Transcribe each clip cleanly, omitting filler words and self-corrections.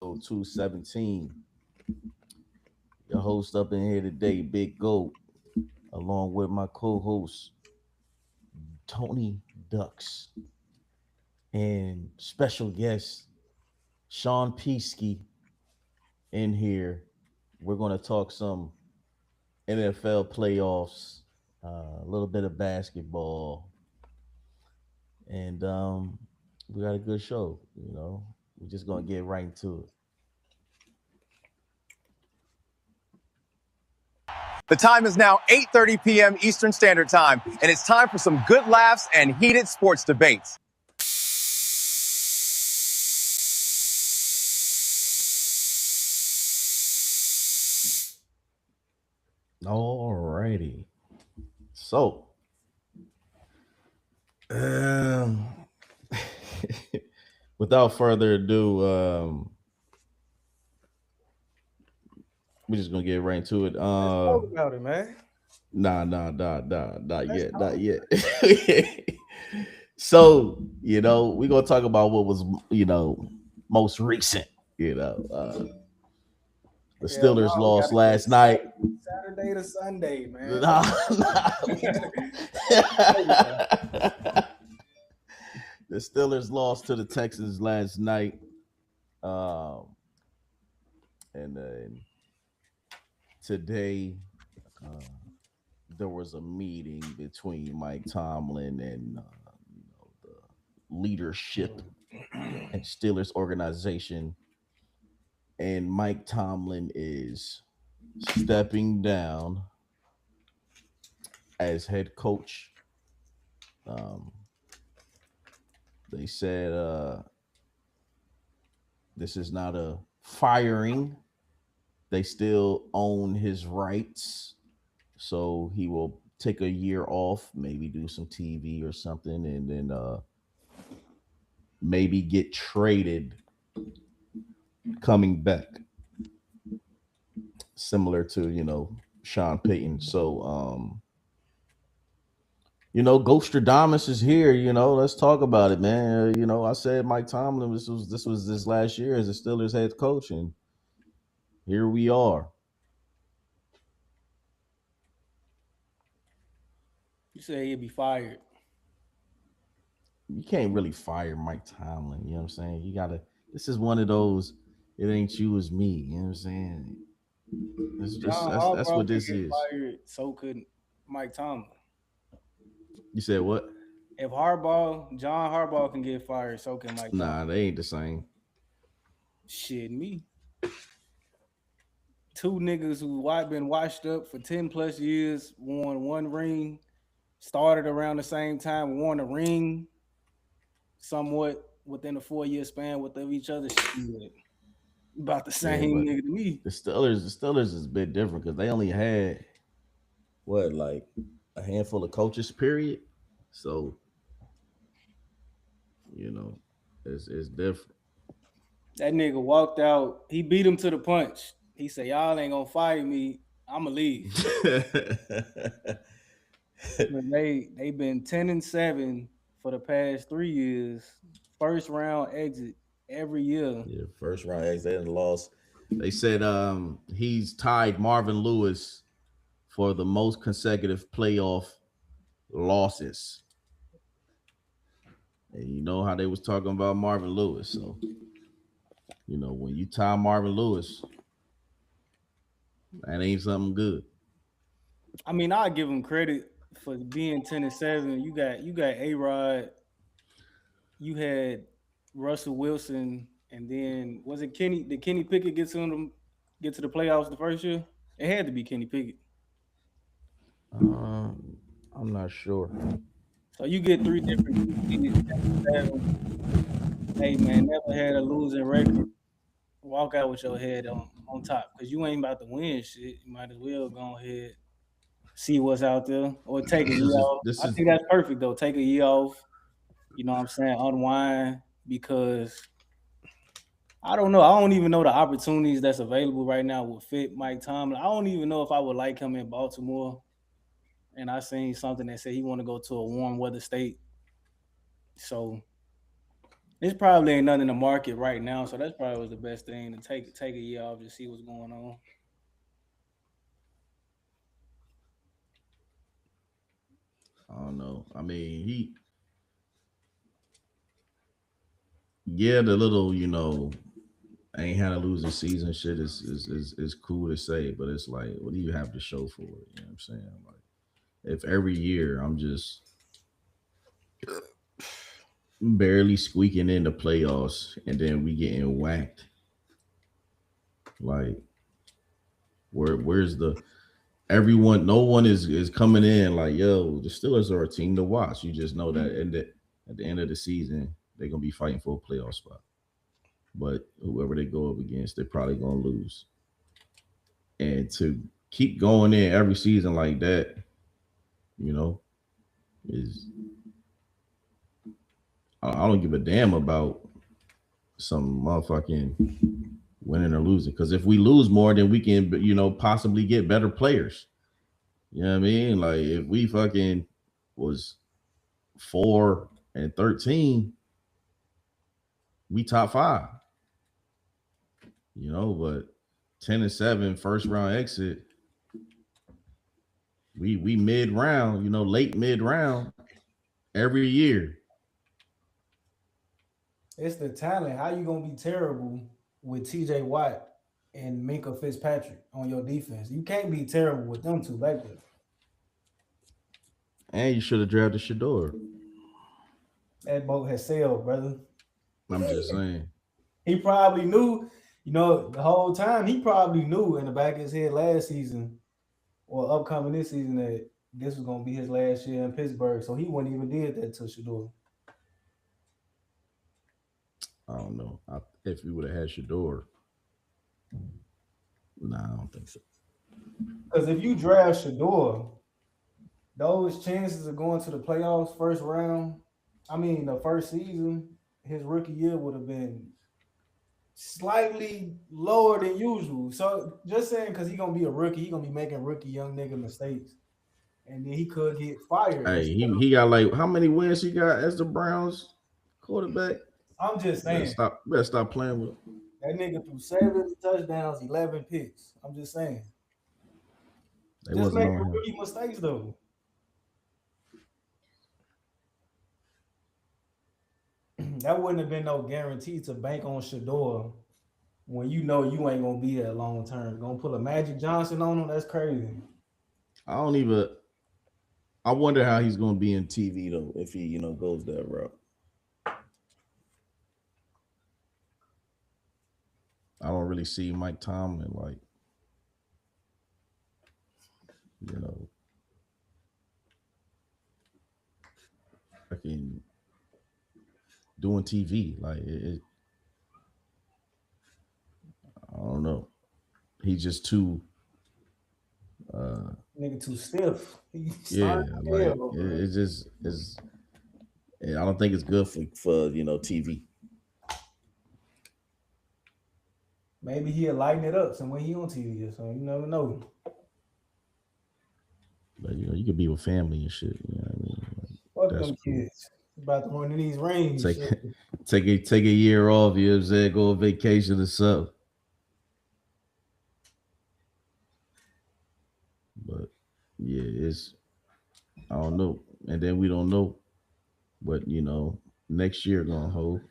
217. Your host up in here today, Big Goat, along with my co-host Tony Ducks and special guest Sean Peasky in here. We're going to talk some NFL playoffs, a little bit of basketball, and we got a good show. We're just going to get right into it. The time is now 8:30 p.m. Eastern Standard Time, and it's time for some good laughs and heated sports debates. All righty. So, um, without further ado, we're just gonna get right into it. Let's talk about it, man. Not Let's yet, talk. not yet. So, we're gonna talk about what was, most recent. The Hell Steelers no, we lost gotta go last night. Saturday to Sunday, man. Nah, nah, the Steelers lost to the Texans last night. And then today, uh, there was a meeting between Mike Tomlin and the leadership and Steelers organization. And Mike Tomlin is stepping down as head coach. Um, they said this is not a firing. They still own his rights. So he will take a year off, maybe do some TV or something, and then maybe get traded coming back. Similar to, Sean Payton. So Ghostradamus is here. Let's talk about it, man. I said Mike Tomlin. This was his last year as a Steelers head coach, and here we are. You say he'd be fired. You can't really fire Mike Tomlin. You know what I'm saying? You gotta. This is one of those. It ain't you, it's me. You know what I'm saying? It's just John that's Harbaugh what could this get is. fired, so could Mike Tomlin. You said what? If John Harbaugh can get fired, so can Mike Tomlin. Nah, they ain't the same. Shit, me. Two niggas who been washed up for 10 plus years, won one ring, started around the same time, won a ring somewhat within a 4 year span with each other. Shit. About the Yeah, same but nigga to me. the Steelers is a bit different because they only had what, like a handful of coaches, period. So you know, it's different. That nigga walked out. He beat him to the punch. He said, "Y'all ain't gonna fire me. I'ma leave." Man, they been 10-7 for the past 3 years. First round exit every year. Yeah, first round exit, they done lost. They said he's tied Marvin Lewis for the most consecutive playoff losses. And you know how they was talking about Marvin Lewis. So, when you tie Marvin Lewis, that ain't something good. I mean, I give him credit for being 10-7. You got A-Rod, you had Russell Wilson, and then was it Kenny? Did Kenny Pickett get to the playoffs the first year? It had to be Kenny Pickett. I'm not sure. So you get three different QBs, 10-7. Hey man, never had a losing record. Walk out with your head on top because you ain't about to win shit. You might as well go ahead, see what's out there, or take a This year is off. this I is think that's perfect though. Take a year off. You know what I'm saying? Unwind because I don't know. I don't even know the opportunities that's available right now with fit Mike Tomlin. I don't even know if I would like him in Baltimore. And I seen something that said he want to go to a warm weather state. So It's probably ain't nothing in the market right now, so that's probably was the best thing to take a year off to see what's going on. I don't know. I mean, the little, ain't had a losing season shit is cool to say, but it's like, what do you have to show for it? You know what I'm saying? Like, if every year I'm just barely squeaking in the playoffs and then we getting whacked, like, where's the everyone? No one is coming in like, yo, the Steelers are a team to watch. You just know that, at the end of the season, they're gonna be fighting for a playoff spot. But whoever they go up against, they're probably gonna lose. And to keep going in every season like that, you know, is I don't give a damn about some motherfucking winning or losing. Because if we lose more, then we can, possibly get better players. You know what I mean? Like if we fucking was 4-13, we top 5. But 10-7 first round exit, we mid round, late mid round every year. It's the talent. How you gonna be terrible with T.J. Watt and Minka Fitzpatrick on your defense? You can't be terrible with them two back there. And you should have drafted Shador. That boat has sailed, brother. I'm just saying. He probably knew, the whole time he probably knew in the back of his head last season or upcoming this season that this was gonna be his last year in Pittsburgh. So he wouldn't even did that to Shador. I don't know. If we would have had Shador, nah, I don't think so. Because if you draft Shador, those chances of going to the playoffs first round, the first season, his rookie year would have been slightly lower than usual. So just saying, because he's gonna be a rookie, he's gonna be making rookie young nigga mistakes, and then he could get fired. Hey, he got like how many wins he got as the Browns quarterback? I'm just saying. Better stop playing with him. That nigga threw 7 touchdowns, 11 picks. I'm just saying. They just wasn't make on him. rookie mistakes though. That wouldn't have been no guarantee to bank on Shador when you know you ain't gonna be that long term. Gonna put a Magic Johnson on him? That's crazy. I wonder how he's gonna be in TV though if he, goes that route. I don't really see Mike Tomlin like, fucking doing TV. Like I don't know. He's just too nigga too stiff. Yeah, like it just is. I don't think it's good for TV. Maybe he'll lighten it up some when he on TV or something. You never know. But you could be with family and shit. You know what I mean? Fuck them cool. Kids. About to run in these rings. Take a year off. You know what I'm saying? Go on vacation or something. But yeah, I don't know. And then we don't know what next year gonna hold.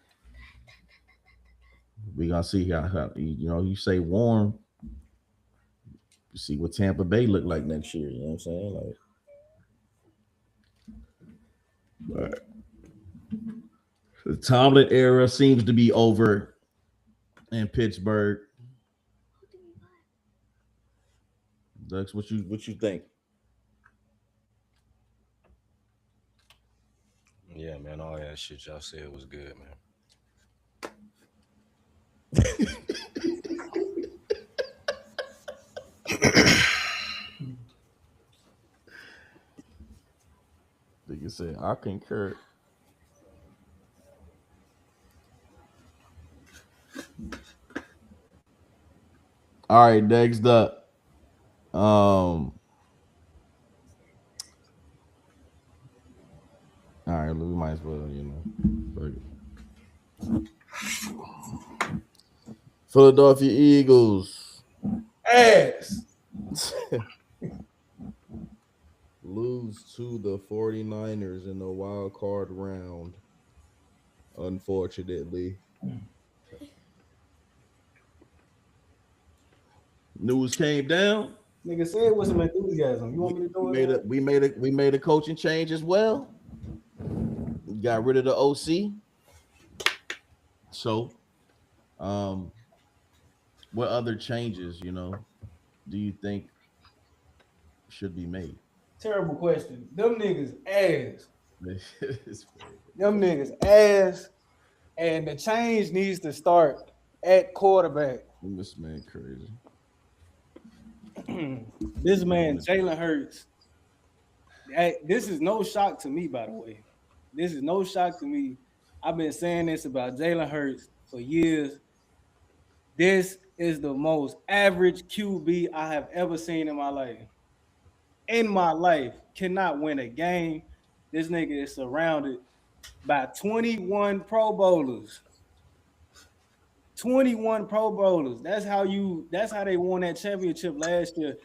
We gonna see how you say warm. You see what Tampa Bay look like next year. You know what I'm saying? Like, the Tomlin era seems to be over in Pittsburgh. Dux, what you think? Yeah, man, all that shit y'all said was good, man. Nigga said, I concur. All right, next up. All right, we might as well, Philadelphia Eagles Ass. lose to the 49ers in the wild card round. Unfortunately. News came down. Nigga said with some enthusiasm. You want me to do it? We made a coaching change as well. Got rid of the OC. So, what other changes, do you think should be made? Terrible question. Them niggas ass. Them niggas ass. And the change needs to start at quarterback. This man crazy. This man, Jalen Hurts. This is no shock to me, by the way. This is no shock to me. I've been saying this about Jalen Hurts for years. This is the most average QB I have ever seen in my life. In my life, cannot win a game. This nigga is surrounded by 21 Pro Bowlers. 21 Pro Bowlers. That's how they won that championship last year.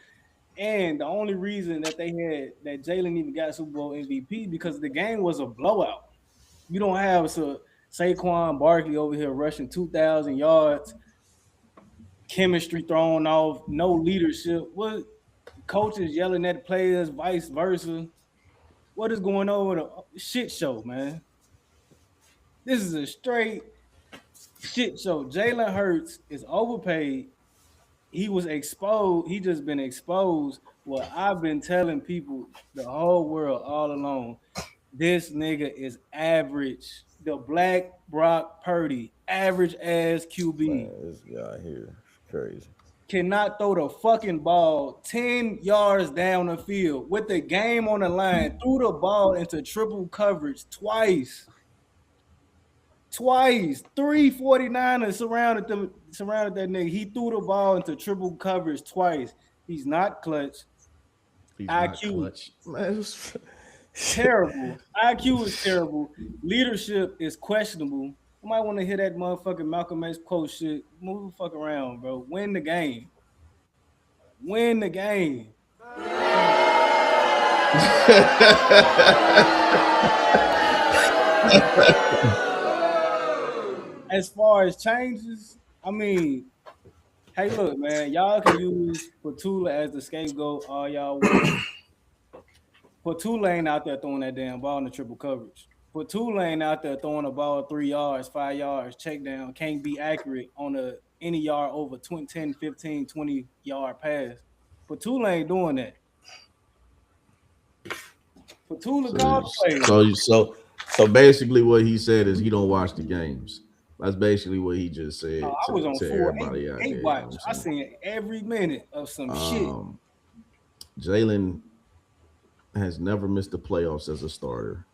And the only reason that Jalen even got Super Bowl MVP because the game was a blowout. You don't have Saquon Barkley over here rushing 2,000 yards, chemistry thrown off, no leadership. What coaches yelling at players, vice versa. What is going on with a shit show, man? This is a straight shit show. Jalen Hurts is overpaid. He was exposed. He just been exposed. What I've been telling people the whole world all along. This nigga is average. The Black Brock Purdy, average ass QB. Man, this guy here, crazy. Cannot throw the fucking ball 10 yards down the field with the game on the line. Threw the ball into triple coverage twice. 349ers surrounded that nigga. He threw the ball into triple coverage twice. He's not clutch. IQ terrible. IQ is terrible. Leadership is questionable. You might want to hear that motherfucking Malcolm X quote shit. Move the fuck around, bro. Win the game. Win the game. As far as changes, I mean, hey, look, man, y'all can use Petula as the scapegoat all y'all want. Put Tulane out there throwing that damn ball in the triple coverage. Put Tulane out there throwing a ball 3 yards, 5 yards, check down, can't be accurate on any yard over 10, 15, 20 yard pass. Put Tulane doing that. Petula called play. So basically what he said is he don't watch the games. That's basically what he just said. I was on everybody 4-8 watch. I seen every minute of some shit. Jalen has never missed the playoffs as a starter.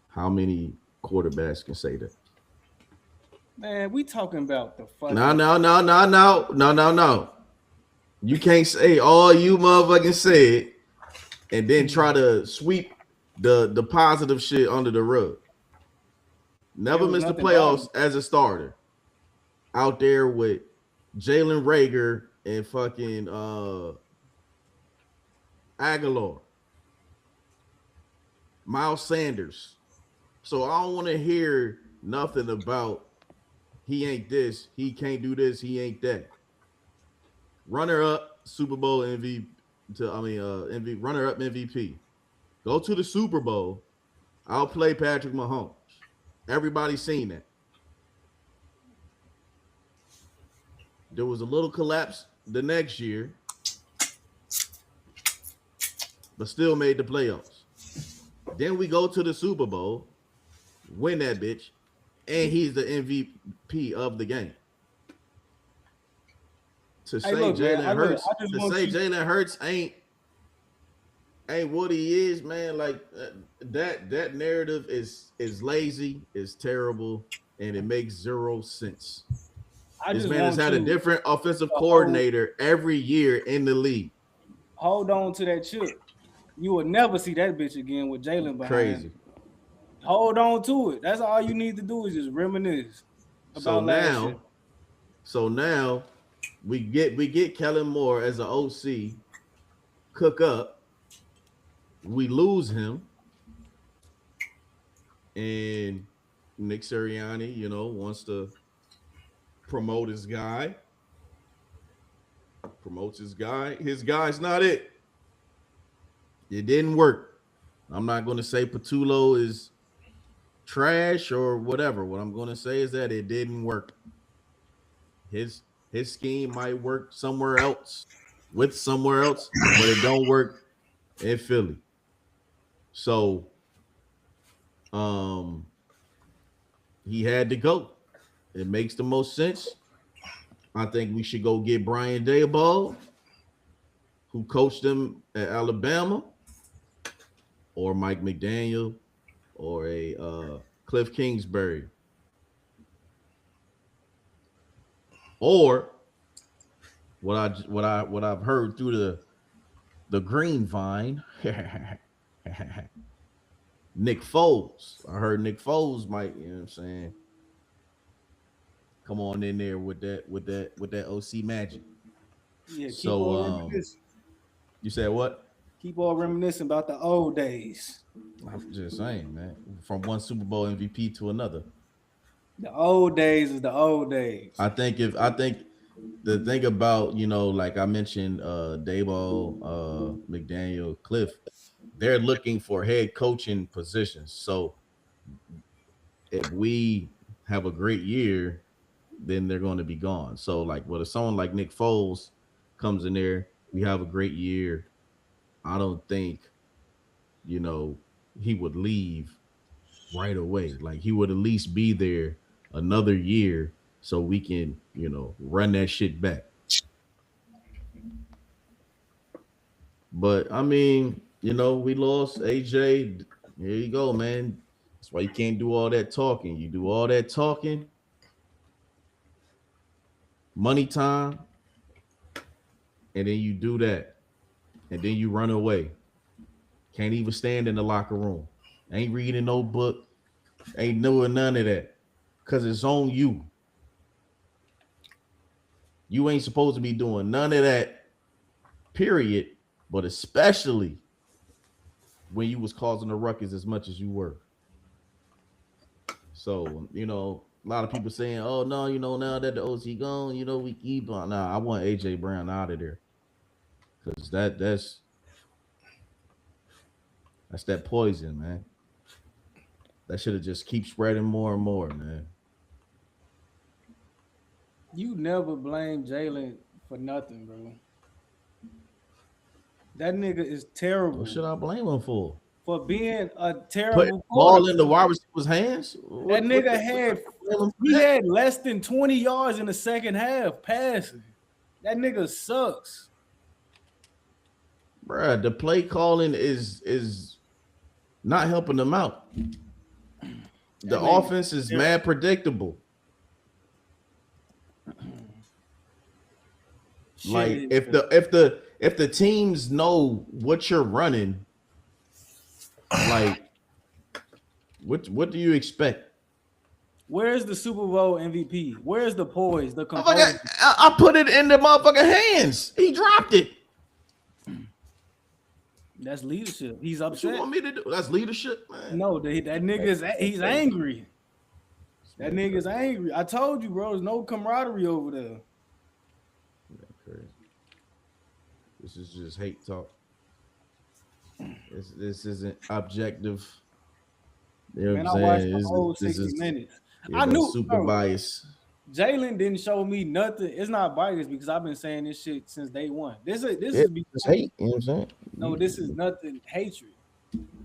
How many quarterbacks can say that? Man, we talking about the fucking. No. You can't say all you motherfucking said and then try to sweep the positive shit under the rug. Never missed the playoffs as a starter. Out there with Jalen Reagor and fucking Aguilar, Miles Sanders. So I don't want to hear nothing about he ain't this, he can't do this, he ain't that. Runner-up Super Bowl MVP. Runner-up MVP. Go to the Super Bowl. Outplay Patrick Mahomes. Everybody's seen that. There was a little collapse the next year, but still made the playoffs. Then we go to the Super Bowl, win that bitch, and he's the MVP of the game. To say Jalen Hurts ain't what he is, man. Like that narrative is lazy, is terrible, and it makes zero sense. This man has had a different offensive coordinator every year in the league. Hold on to that chip. You will never see that bitch again with Jalen behind. Crazy. hold on to it. That's all you need to do is just reminisce So about last year. now we get Kellen Moore as an OC, cook up, we lose him, and Nick Sirianni, wants to promote his guy. Promotes his guy. His guy's not it. It didn't work. I'm not going to say Patullo is trash or whatever. What I'm going to say is that it didn't work. His scheme might work somewhere else, but it don't work in Philly. So, he had to go. It makes the most sense. I think we should go get Brian Daboll, who coached him at Alabama, or Mike McDaniel, or a Cliff Kingsbury, or what I've heard through the grapevine, Nick Foles. I heard Nick Foles might, you know what I'm saying, come on in there with that OC magic. Yeah, keep So on reminiscing. you said what? Keep on reminiscing about the old days. I'm just saying, man. From one Super Bowl MVP to another. The old days is the old days. I think the thing about, like I mentioned, Daboll, McDaniel, Cliff, they're looking for head coaching positions. So if we have a great year, then they're going to be gone. So like, if someone like Nick Foles comes in there, we have a great year, I don't think, he would leave right away. Like, he would at least be there another year so we can, run that shit back. But I mean, we lost AJ. Here you go, man. That's why you can't do all that talking. You do all that talking, money time, and then you do that, and then you run away. Can't even stand in the locker room. Ain't reading no book. Ain't doing none of that. Because it's on you. You ain't supposed to be doing none of that, period. But especially when you was causing the ruckus as much as you were. So, a lot of people saying, oh, no, now that the OC gone, we keep on. Nah, I want AJ Brown out of there. Because that's that poison, man. That should have just keep spreading more and more, man. You never blame Jalen for nothing, bro. That nigga is terrible. What should I blame him for? For being a Put terrible ball in the wide receiver's hands? That nigga had less than 20 yards in the second half passing. That nigga sucks. Bruh, the play calling is not helping them out. The offense is mad predictable. Like, if the teams know what you're running, like, what do you expect? Where's the Super Bowl MVP? Where's the poise, the composure? I put it in the motherfucking hands. He dropped it. That's leadership. He's upset. What you want me to do? That's leadership, man. No, that nigga he's angry. That nigga's angry. I told you, bro. There's no camaraderie over there. Crazy. This is just hate talk. This isn't objective. You know Man, what I'm I watched saying? the whole 60 minutes. I knew super bias. Jalen didn't show me nothing. It's not bias because I've been saying this shit since day one. This is hate. You know what I'm saying? No, this is nothing hatred.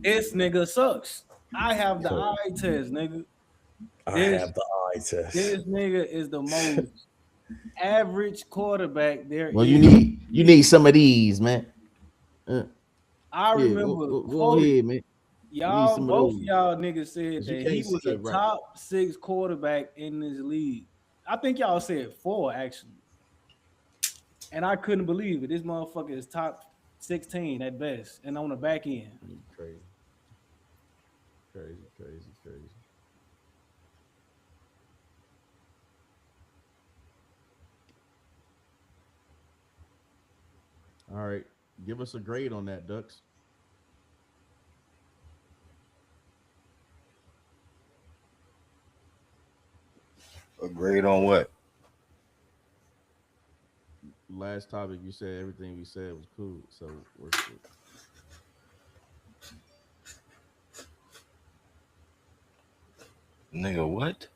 This nigga sucks. I have the eye test, nigga. I have the eye test. This nigga is the most average quarterback there. Well, you need some of these, man. I remember. Go ahead, man. Y'all, both of y'all niggas said that he was a right. top 6 quarterback in this league. I think y'all said 4 actually, and I couldn't believe it. This motherfucker is top 16 at best, and on the back end. Crazy. Crazy. All right, give us a grade on that, Ducks. Agreed on what? Last topic, you said everything we said was cool, so we're cool. Nigga, what?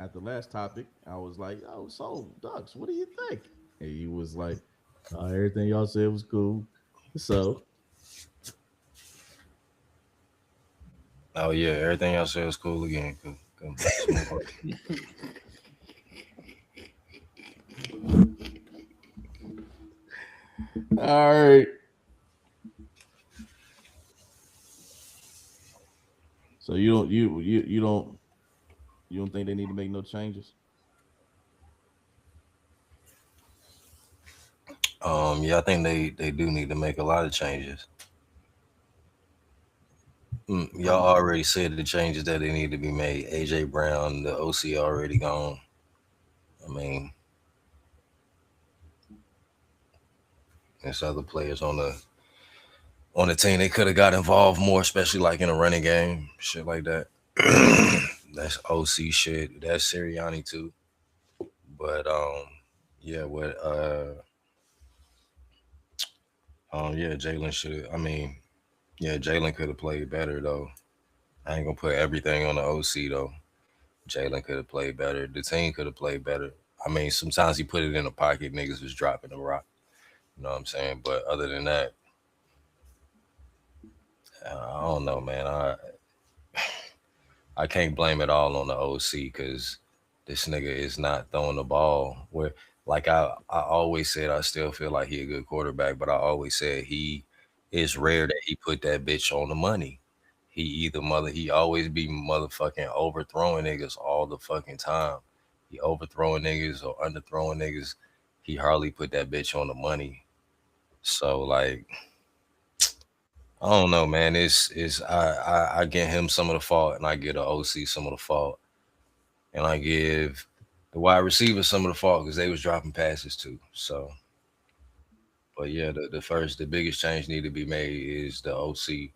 At the last topic, I was like, "Oh, so Ducks, what do you think?" And he was like, "Everything y'all said was cool." So, Oh yeah, everything y'all said was cool again. Cool. all right. So you don't think they need to make no changes? Yeah, I think they do need to make a lot of changes. Y'all already said the changes that they need to be made. AJ Brown, the OC already gone. I mean, there's other players on the team. They could have got involved more, especially like in a running game, shit like that. That's OC shit. That's Sirianni too. But yeah, what yeah, Jalen should. I mean, yeah, Jalen could have played better though. I ain't gonna put everything on the OC though. Jalen could have played better. The team could have played better. I mean, sometimes he put it in the pocket. Niggas was dropping the rock. You know what I'm saying? But other than that, I don't know, man. I can't blame it all on the OC because this nigga is not throwing the ball. Where like I always said, I still feel like he a good quarterback, but I always said it's rare that he put that bitch on the money. He always be motherfucking overthrowing niggas all the fucking time. He overthrowing niggas or underthrowing niggas. He hardly put that bitch on the money. So like, I don't know, man. I get him some of the fault, and I give the OC some of the fault, and I give the wide receivers some of the fault because they was dropping passes too. So, but yeah, the biggest change need to be made is the OC.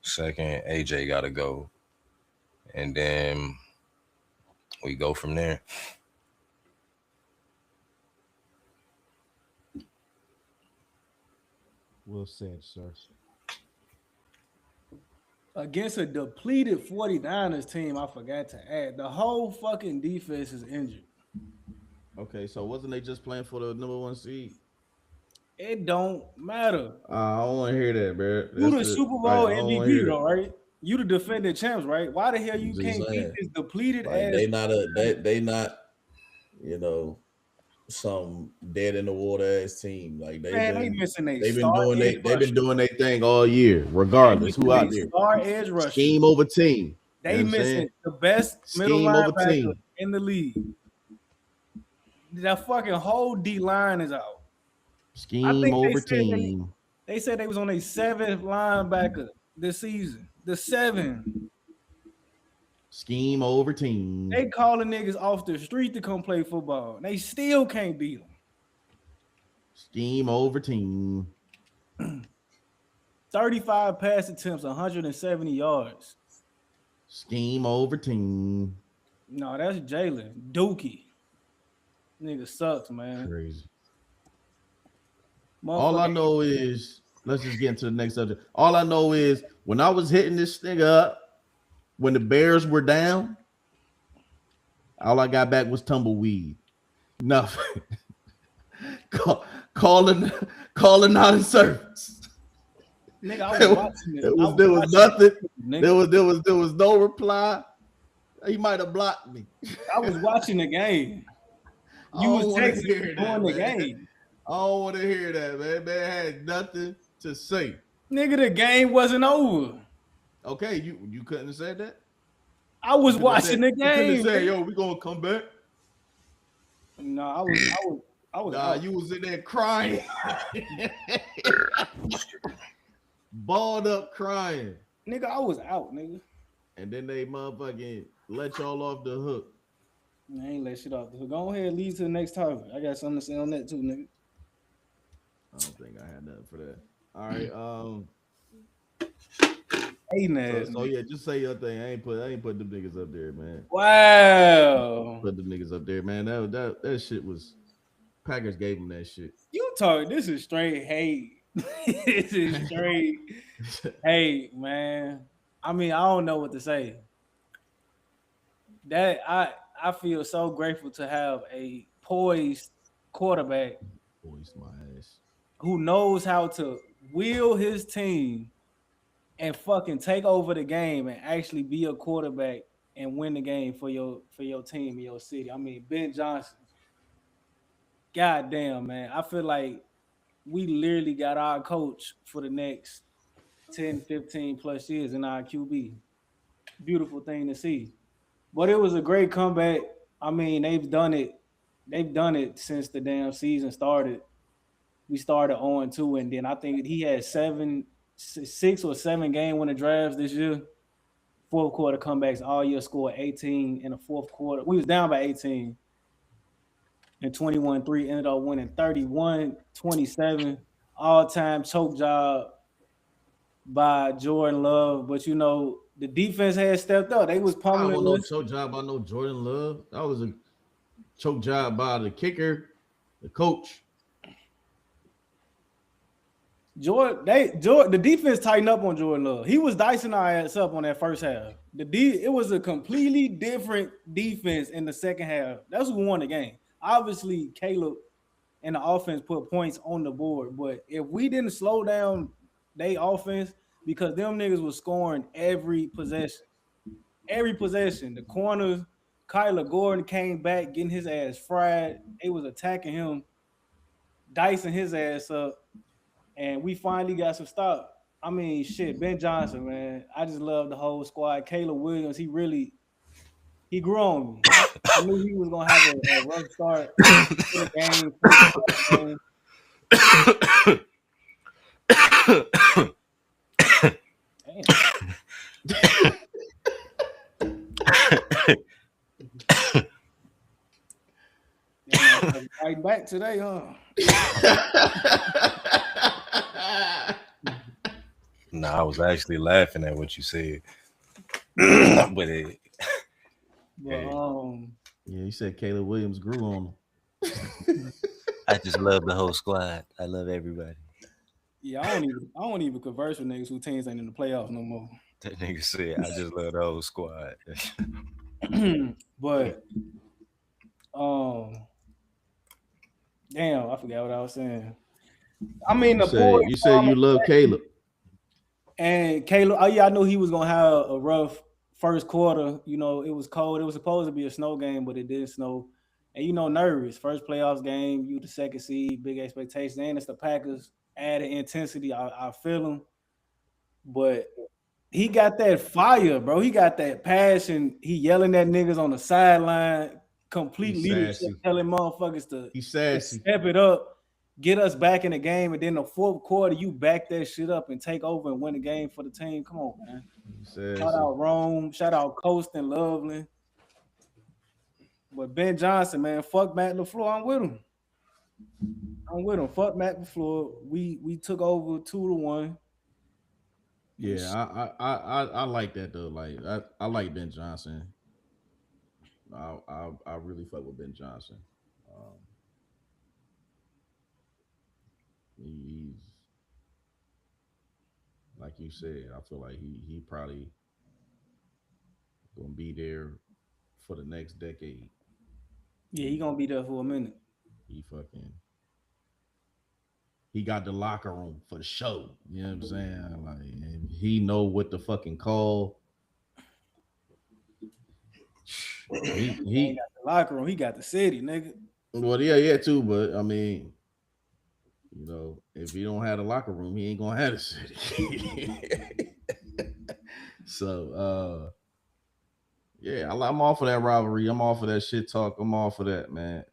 Second, AJ got to go, and then we go from there. Well said, sir. Against a depleted 49ers team, I forgot to add, the whole fucking defense is injured. Okay, so wasn't they just playing for the number 1 seed? It don't matter. I don't want to hear that, bro. You the Super Bowl MVP though, right? You the defending champs, right? Why the hell you can't beat this depleted ass? They not, you know, some dead in the water ass team. Like they've been doing their thing all year, regardless who out there. Star edge rush. Scheme over team. They missing the best middle linebacker in the league. That fucking whole D line is out. Scheme over team. They said they was on a 7th linebacker this season. The 7. Scheme over team. They calling niggas off the street to come play football. They still can't beat them. Scheme over team. 35 pass attempts, 170 yards. Scheme over team. No, that's Jalen. Dookie. Nigga sucks, man. Crazy. All I know is, let's just get into the next subject. All I know is when I was hitting this nigga up, when the Bears were down, all I got back was tumbleweed. Nothing. calling out in service. Nigga, I was watching it. There was nothing. There was no reply. He might have blocked me. I was watching the game. You was texting during the game. I don't want to hear that, man. Man had nothing to say. Nigga, the game wasn't over. Okay, you couldn't have said that? I was watching the game. You couldn't have said, yo, we gonna come back. No, I was. Nah, you was in there crying. Balled up crying. Nigga, I was out, nigga. And then they motherfucking let y'all off the hook. I ain't let shit off the hook. Go ahead, lead to the next topic. I got something to say on that too, nigga. I don't think I had nothing for that. All right. So yeah, just say your thing. I ain't put them niggas up there, man. Wow. Put them niggas up there, man. That shit was Packers gave them that shit. You talk. This is straight hate. This is straight hate, man. I mean, I don't know what to say. That I feel so grateful to have a poised quarterback Voice my ass. who knows how to wheel his team and fucking take over the game and actually be a quarterback and win the game for your team in your city. I mean, Ben Johnson. God damn, man. I feel like we literally got our coach for the next 10, 15 plus years in our QB. Beautiful thing to see. But it was a great comeback. I mean, they've done it since the damn season started. We started 0-2, and then I think he had 6 or 7 game winning drives this year. Fourth quarter comebacks all year, scored 18 in the fourth quarter. We was down by 18 and 21-3, ended up winning 31-27. All-time choke job by Jordan Love. But, you know, the defense had stepped up. They was I pummeling. don't know choke job by no Jordan Love. That was a choke job by the kicker, the coach. The defense tightened up on Jordan Love. He was dicing our ass up on that first half. It was a completely different defense in the second half. That's who won the game. Obviously, Caleb and the offense put points on the board, but if we didn't slow down their offense, because them niggas was scoring every possession. The corners, Kyler Gordon came back getting his ass fried. They was attacking him, dicing his ass up. And we finally got some stop. I mean, shit, Ben Johnson, man. I just love the whole squad. Caleb Williams, he grew on me. I knew he was gonna have a rough start to the game. Damn, right back today, huh? No, I was actually laughing at what you said. But it, Yeah, you said Caleb Williams grew on him. I just love the whole squad. I love everybody. Yeah, I don't even converse with niggas who teams ain't in the playoffs no more. That nigga said, I just love the whole squad. But damn, I forgot what I was saying. I mean, you said you love Caleb. And Caleb, oh yeah, I knew he was gonna have a rough first quarter. You know, it was cold. It was supposed to be a snow game, but it didn't snow. And you know, nervous. First playoffs game, you the second seed, big expectations. And it's the Packers, added intensity. I feel him. But he got that fire, bro. He got that passion. He yelling at niggas on the sideline, complete leadership, telling motherfuckers to step it up. Get us back in the game, and then the fourth quarter, you back that shit up and take over and win the game for the team. Come on, man. Shout out Rome. Shout out Coast and Loveland. But Ben Johnson, man, fuck Matt LaFleur. I'm with him. Fuck Matt LaFleur. We took over 2-1. Yeah, I like that though. Like I like Ben Johnson. I really fuck with Ben Johnson. He's like you said. I feel like he probably gonna be there for the next decade. Yeah, he gonna be there for a minute. He got the locker room for the show. You know what I'm saying? Like he know what to fucking call. He got the locker room. He got the city, nigga. Well, yeah, too. But I mean, you know, if he don't have the locker room, he ain't gonna have the city. So, yeah, I'm all for that rivalry. I'm all for that shit talk. I'm all for that, man.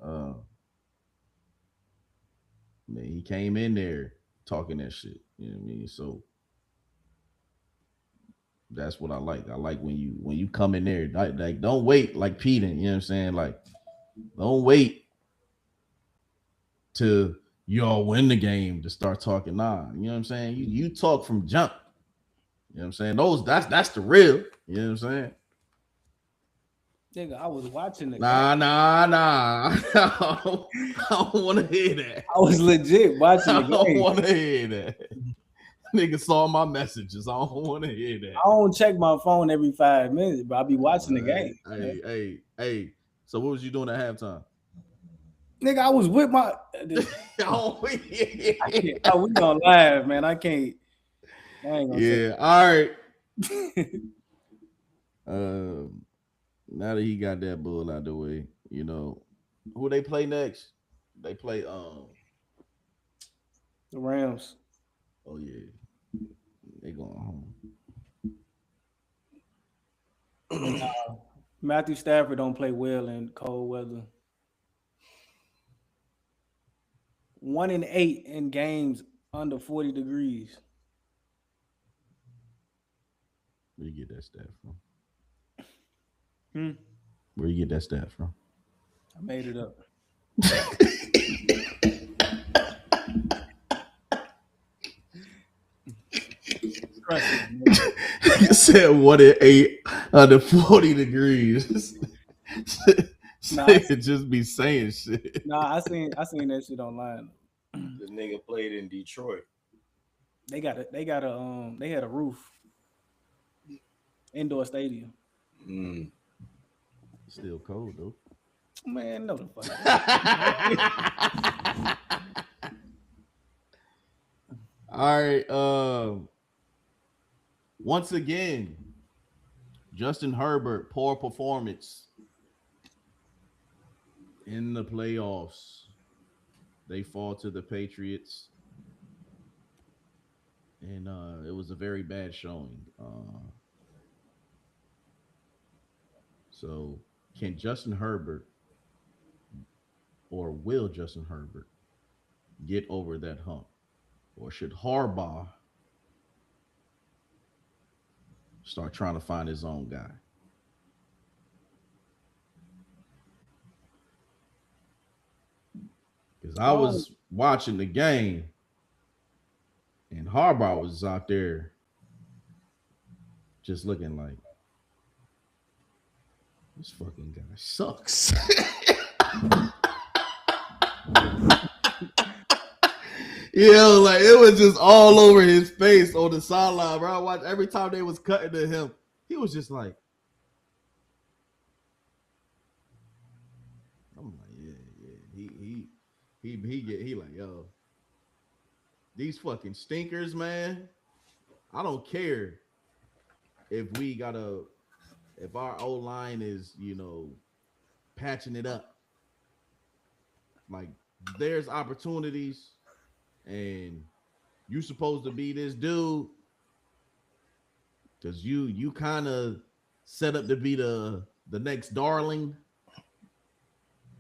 Man, he came in there talking that shit. You know what I mean? So, That's what I like. I like when you come in there, like don't wait like Pete. You know what I'm saying? Like, don't wait till you all win the game to start talking. Nah, you know what I'm saying? You talk from jump. You know what I'm saying? That's the real. You know what I'm saying? Nigga, I was watching the Nah. I don't want to hear that. I was legit watching the game. I don't want to hear that. Nigga saw my messages. I don't want to hear that. I don't check my phone every 5 minutes, but I'll be watching the game. Hey. So what was you doing at halftime? Nigga, I was with my. We gonna live, man. I can't. I ain't gonna say. All right. Now that he got that bull out the way, you know who they play next? They play the Rams. Oh yeah, they going home. Matthew Stafford don't play well in cold weather. 1-8 in games under 40 degrees. Where you get that stat from? Where you get that stat from? I made it up. You said 1-8 under 40 degrees. Just be saying shit. Nah, I seen that shit online. The nigga played in Detroit. They had a roof. Indoor stadium. Still cold though. Man, no the fuck. All right. Once again, Justin Herbert, poor performance in the playoffs. They fall to the Patriots. And it was a very bad showing. So can Justin Herbert or will Justin Herbert get over that hump? Or should Harbaugh start trying to find his own guy? Because I was watching the game and Harbaugh was out there just looking like, this fucking guy sucks. Yo, like it was just all over his face on the sideline, bro. I watched every time they was cutting to him, he was just like, I'm like, yeah. He like, yo, these fucking stinkers, man. I don't care if our O-line is, patching it up. Like, there's opportunities, and you supposed to be this dude because you kind of set up to be the next darling.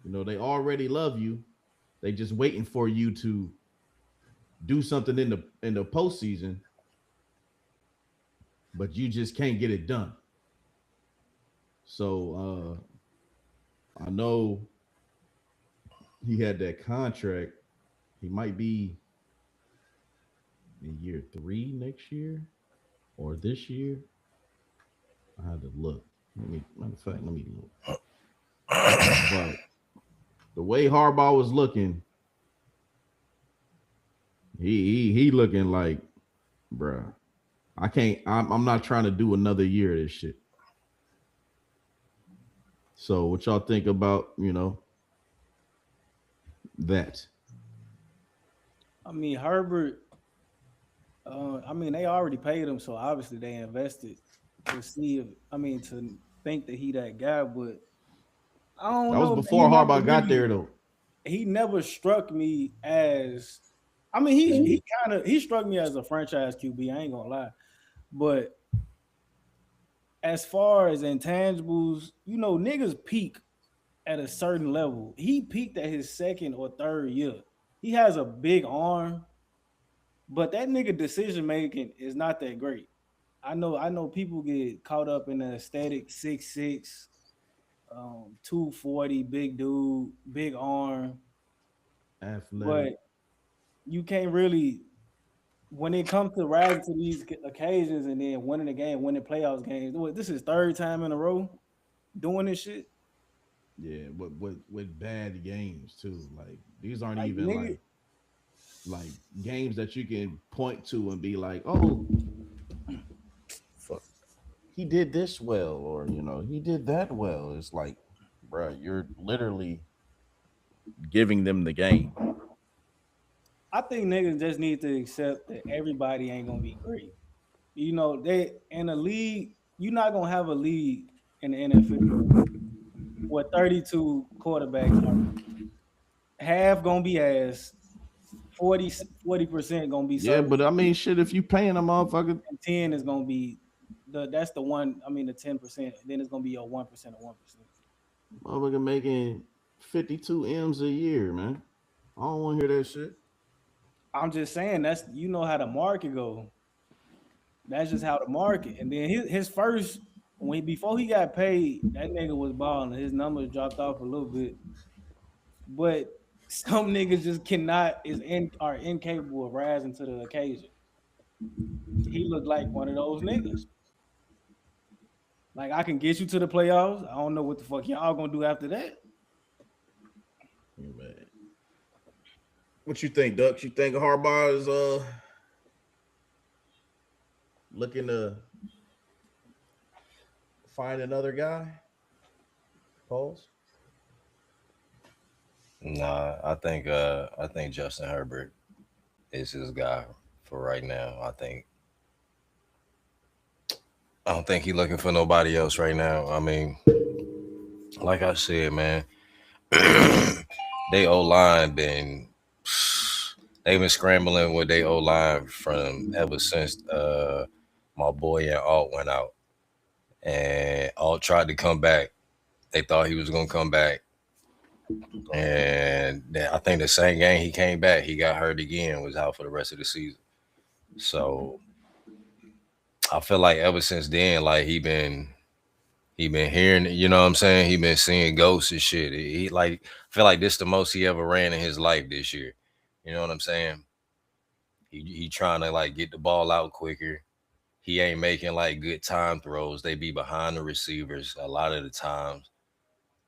They already love you. They just waiting for you to do something in the postseason, but you just can't get it done. So I know he had that contract. He might be in year 3 next year or this year. I had to look. Matter of fact, let me look. But the way Harbaugh was looking, he looking like, bruh, I'm not trying to do another year of this shit. So what y'all think about, that? I mean, Herbert, they already paid him, so obviously they invested to think that he that guy, but I don't know. That was before Harbaugh got there, though. He never struck me as, he struck me as a franchise QB, I ain't gonna lie. But as far as intangibles, niggas peak at a certain level. He peaked at his 2nd or 3rd year. He has a big arm, but that nigga decision making is not that great. I know people get caught up in the aesthetic 6'6", 240, big dude, big arm, Athletic. but you can't really when it comes to rising to these occasions and then winning the game, winning playoffs games. This is third time in a row doing this shit. Yeah, with bad games too. Like these aren't Like even nigga, like games that you can point to and be like, oh, Fuck. he did this well, or he did that well. It's like, bro, you're literally giving them the game. I think niggas just need to accept that everybody ain't gonna be great. They in a league, you're not gonna have a league in the NFL where 32 quarterbacks are half gonna be ass, 40% gonna be Yeah, service, but I mean, shit, if you paying a motherfucker, and 10 is gonna be that's the one. I mean the 10%. Then it's gonna be your 1% or 1%. motherfucker making 52 M's a year, man. I don't want to hear that shit. I'm just saying that's how the market go. That's just how the market. And then his first before he got paid, that nigga was balling. His numbers dropped off a little bit, but some niggas just are incapable of rising to the occasion. He looked like one of those niggas. Like I can get you to the playoffs. I don't know what the fuck y'all gonna do after that. Man. What you think, Ducks? You think Harbaugh is looking to find another guy? Pause. Nah, I think Justin Herbert is his guy for right now. I don't think he's looking for nobody else right now. I mean, like I said, man, they O-line they've been scrambling with their O-line from ever since my boy and Alt went out. And Alt tried to come back. They thought he was gonna come back. And I think the same game he came back, he got hurt again, was out for the rest of the season. So I feel like ever since then, like he been hearing, you know what I'm saying? He been seeing ghosts and shit. He like I feel like this the most he ever ran in his life this year. You know what I'm saying? He trying to like get the ball out quicker. He ain't making like good time throws. They be behind the receivers a lot of the times.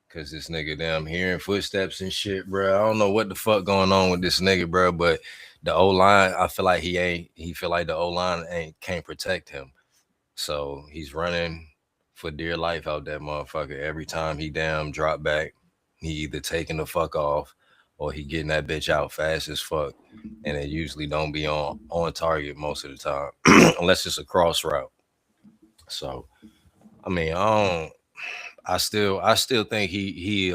Cause this nigga damn hearing footsteps and shit, bro. I don't know what the fuck going on with this nigga, bro. But the O line, I feel like he feel like the O line can't protect him. So he's running for dear life out that motherfucker. Every time he damn drop back, he either taking the fuck off or he getting that bitch out fast as fuck. And it usually don't be on target most of the time, unless it's a cross route. So I mean, I still think he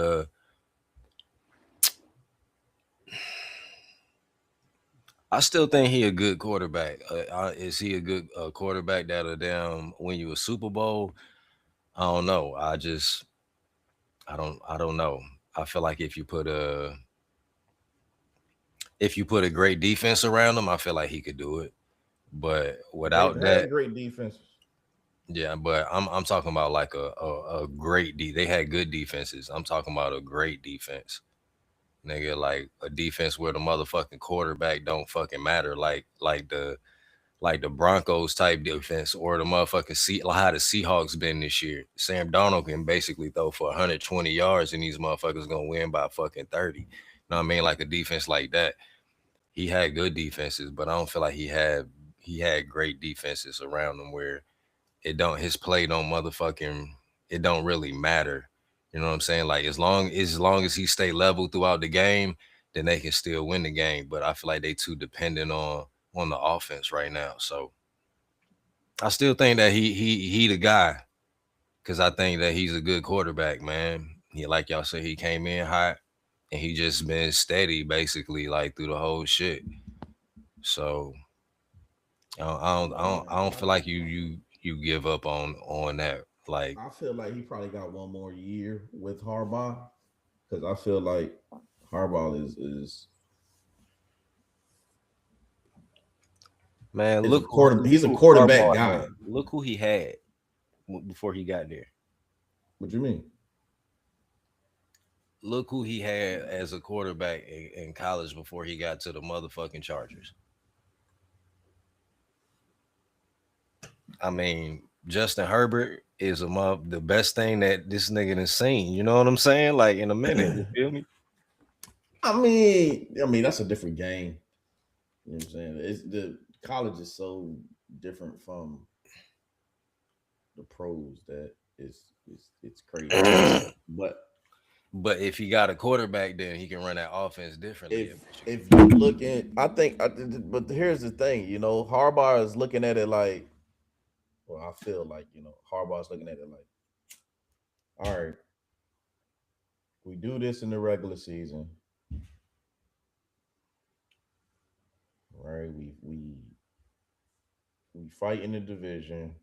I still think he a good quarterback. Is he a good quarterback that'll damn win you a Super Bowl? I don't know. I don't know. I feel like if you put a great defense around him, I feel like he could do it. But without They've that, had great defenses. yeah. But I'm talking about like a great They had good defenses. I'm talking about a great defense, nigga. Like a defense where the motherfucking quarterback don't fucking matter. Like the Broncos type defense or the motherfucking how the Seahawks been this year. Sam Darnold can basically throw for 120 yards and these motherfuckers gonna win by fucking 30. You know what I mean? Like a defense like that. He had good defenses, but I don't feel like he had great defenses around him where his play don't motherfucking it don't really matter. You know what I'm saying? Like as long as he stay level throughout the game, then they can still win the game. But I feel like they too dependent on the offense right now. So I still think that he the guy because I think that he's a good quarterback, man. He like y'all said, he came in hot and he just been steady basically like through the whole shit. So I don't feel like you give up on that. Like I feel like he probably got one more year with Harbaugh because I feel like Harbaugh is Man, is a look quarter. He's a who quarterback Harbaugh guy. had. Look who he had before he got there. What you mean? Look who he had as a quarterback in college before he got to the motherfucking Chargers. I mean, Justin Herbert is the best thing that this nigga has seen. You know what I'm saying? Like in a minute, you feel me? I mean that's a different game. You know what I'm saying? It's the college is so different from the pros that it's crazy. But if he got a quarterback, then he can run that offense differently. if you look at, but here's the thing, you know, Harbaugh is looking at it like, well, I feel like, you know, Harbaugh's looking at it like, all right, we do this in the regular season, right? We fight in the division,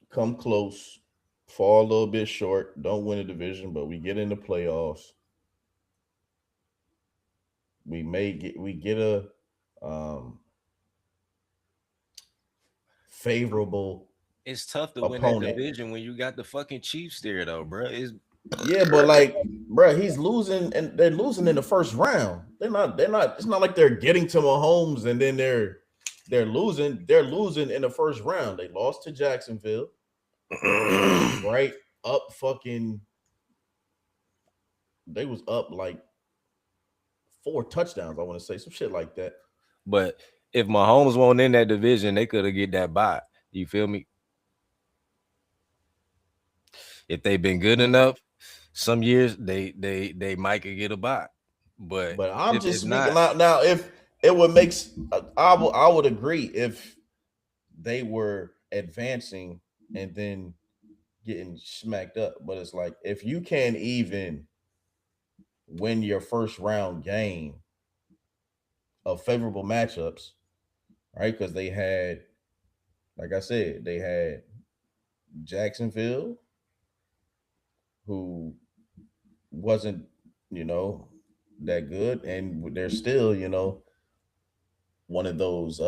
come close, fall a little bit short, don't win the division, but we get in the playoffs. We get a favorable. It's tough to opponent. win that division when you got the fucking Chiefs there, though, bro. Yeah, but like, bro, he's losing, and they're losing in the first round. They're not. It's not like they're getting to Mahomes and then they're losing. They're losing in the first round. They lost to Jacksonville, right? Up fucking. They was up like 4 touchdowns. I want to say some shit like that. But if Mahomes won't in that division, they could have get that bye. You feel me? If they've been good enough, some years they might could get a bye. But I'm just speaking out now. If it would make, I would agree if they were advancing and then getting smacked up. But it's like, if you can't even win your first round game of favorable matchups, right? Because they had, like I said, they had Jacksonville, who wasn't, you know, that good, and they're still, you know, one of those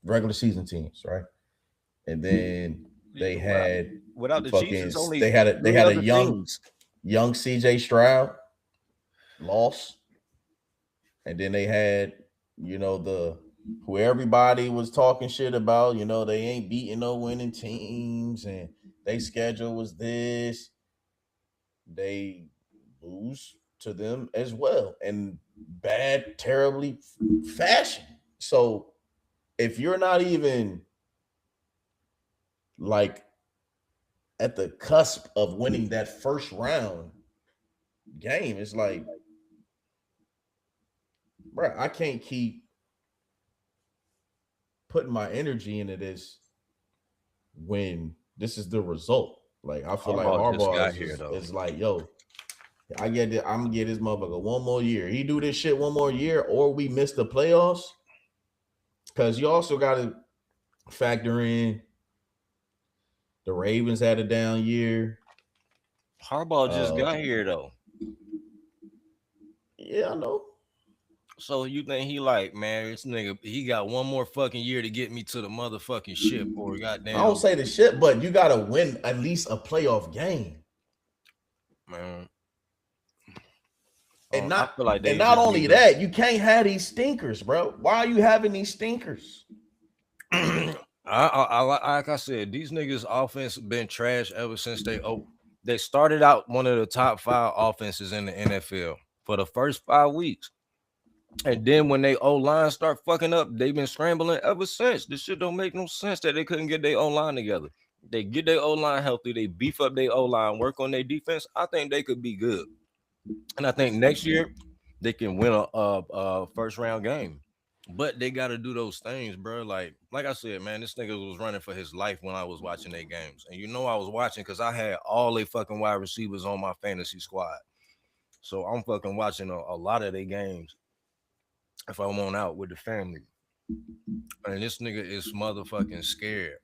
regular season teams, right? And then they had without the Chiefs, only they had a young CJ Stroud loss, and then they had, you know, who everybody was talking shit about, you know, they ain't beating no winning teams and their schedule was this. They lose to them as well, and bad, terribly fashion. So if you're not even like at the cusp of winning that first round game, it's like, bro, I can't keep putting my energy into this when this is the result. Like, I feel like Harbaugh is like, yo, I'm gonna get this motherfucker one more year. He do this shit one more year, or we miss the playoffs. Because you also got to factor in the Ravens had a down year. Harbaugh just got here though. Yeah, I know. So you think he like, man, this nigga, he got one more fucking year to get me to the motherfucking ship, or goddamn. I don't say the shit, but you gotta win at least a playoff game, man. And not only that, you can't have these stinkers, bro. Why are you having these stinkers? Like I said, these niggas' offense been trash ever since they started out one of the top 5 offenses in the NFL for the first 5 weeks. And then when they O-line start fucking up, they've been scrambling ever since. This shit don't make no sense that they couldn't get their O-line together. They get their O-line healthy, they beef up their O-line, work on their defense. I think they could be good. And I think next year they can win a first round game. But they got to do those things, bro. Like I said, man, this nigga was running for his life when I was watching their games. And you know I was watching because I had all they fucking wide receivers on my fantasy squad. So I'm fucking watching a lot of their games if I want out with the family. And this nigga is motherfucking scared.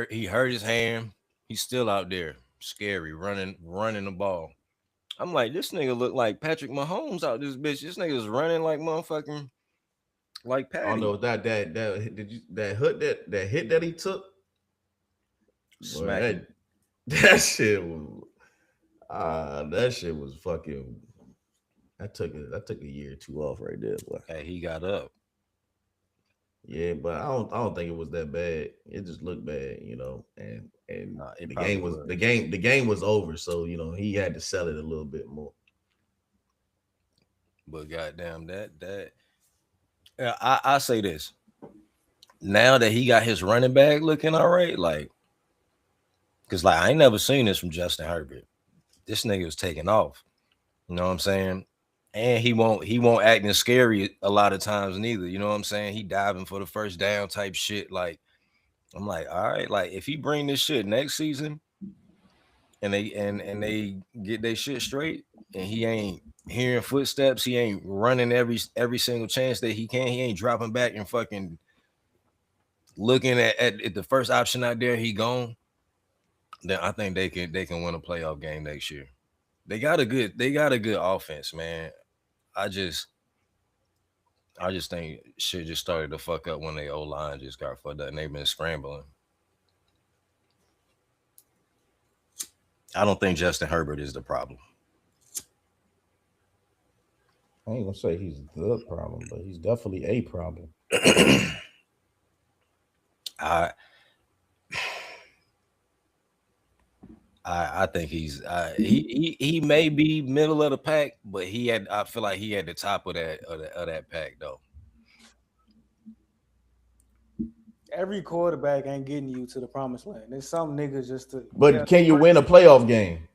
He hurt his hand. He's still out there, scary, running the ball. I'm like, this nigga look like Patrick Mahomes out this bitch. This nigga's running like motherfucking like I don't Patty. know that did you that hit that he took. Boy, Smack him. that shit was fucking. That took a year or two off right there, boy. Hey, he got up. Yeah, but I don't think it was that bad. It just looked bad, you know. And Nah, it the probably game was was. the game was over, so you know he had to sell it a little bit more. But goddamn, that I say this. Now that he got his running back looking all right, like, cause like I ain't never seen this from Justin Herbert. This nigga was taking off. You know what I'm saying? And he won't acting scary a lot of times neither. You know what I'm saying? He diving for the first down type shit. Like, I'm like, all right, like if he bring this shit next season and they get their shit straight and he ain't hearing footsteps, he ain't running every single chance that he can, he ain't dropping back and fucking looking at the first option out there, he gone. Then I think they can win a playoff game next year. They got a good offense, man. I just think shit just started to fuck up when they O-line just got fucked up and they've been scrambling. I don't think Justin Herbert is the problem. I ain't gonna say he's the problem, but he's definitely a problem. I think he may be middle of the pack, but I feel like he had the top of that pack though. Every quarterback ain't getting you to the promised land. There's some niggas just to. But can you win a playoff game?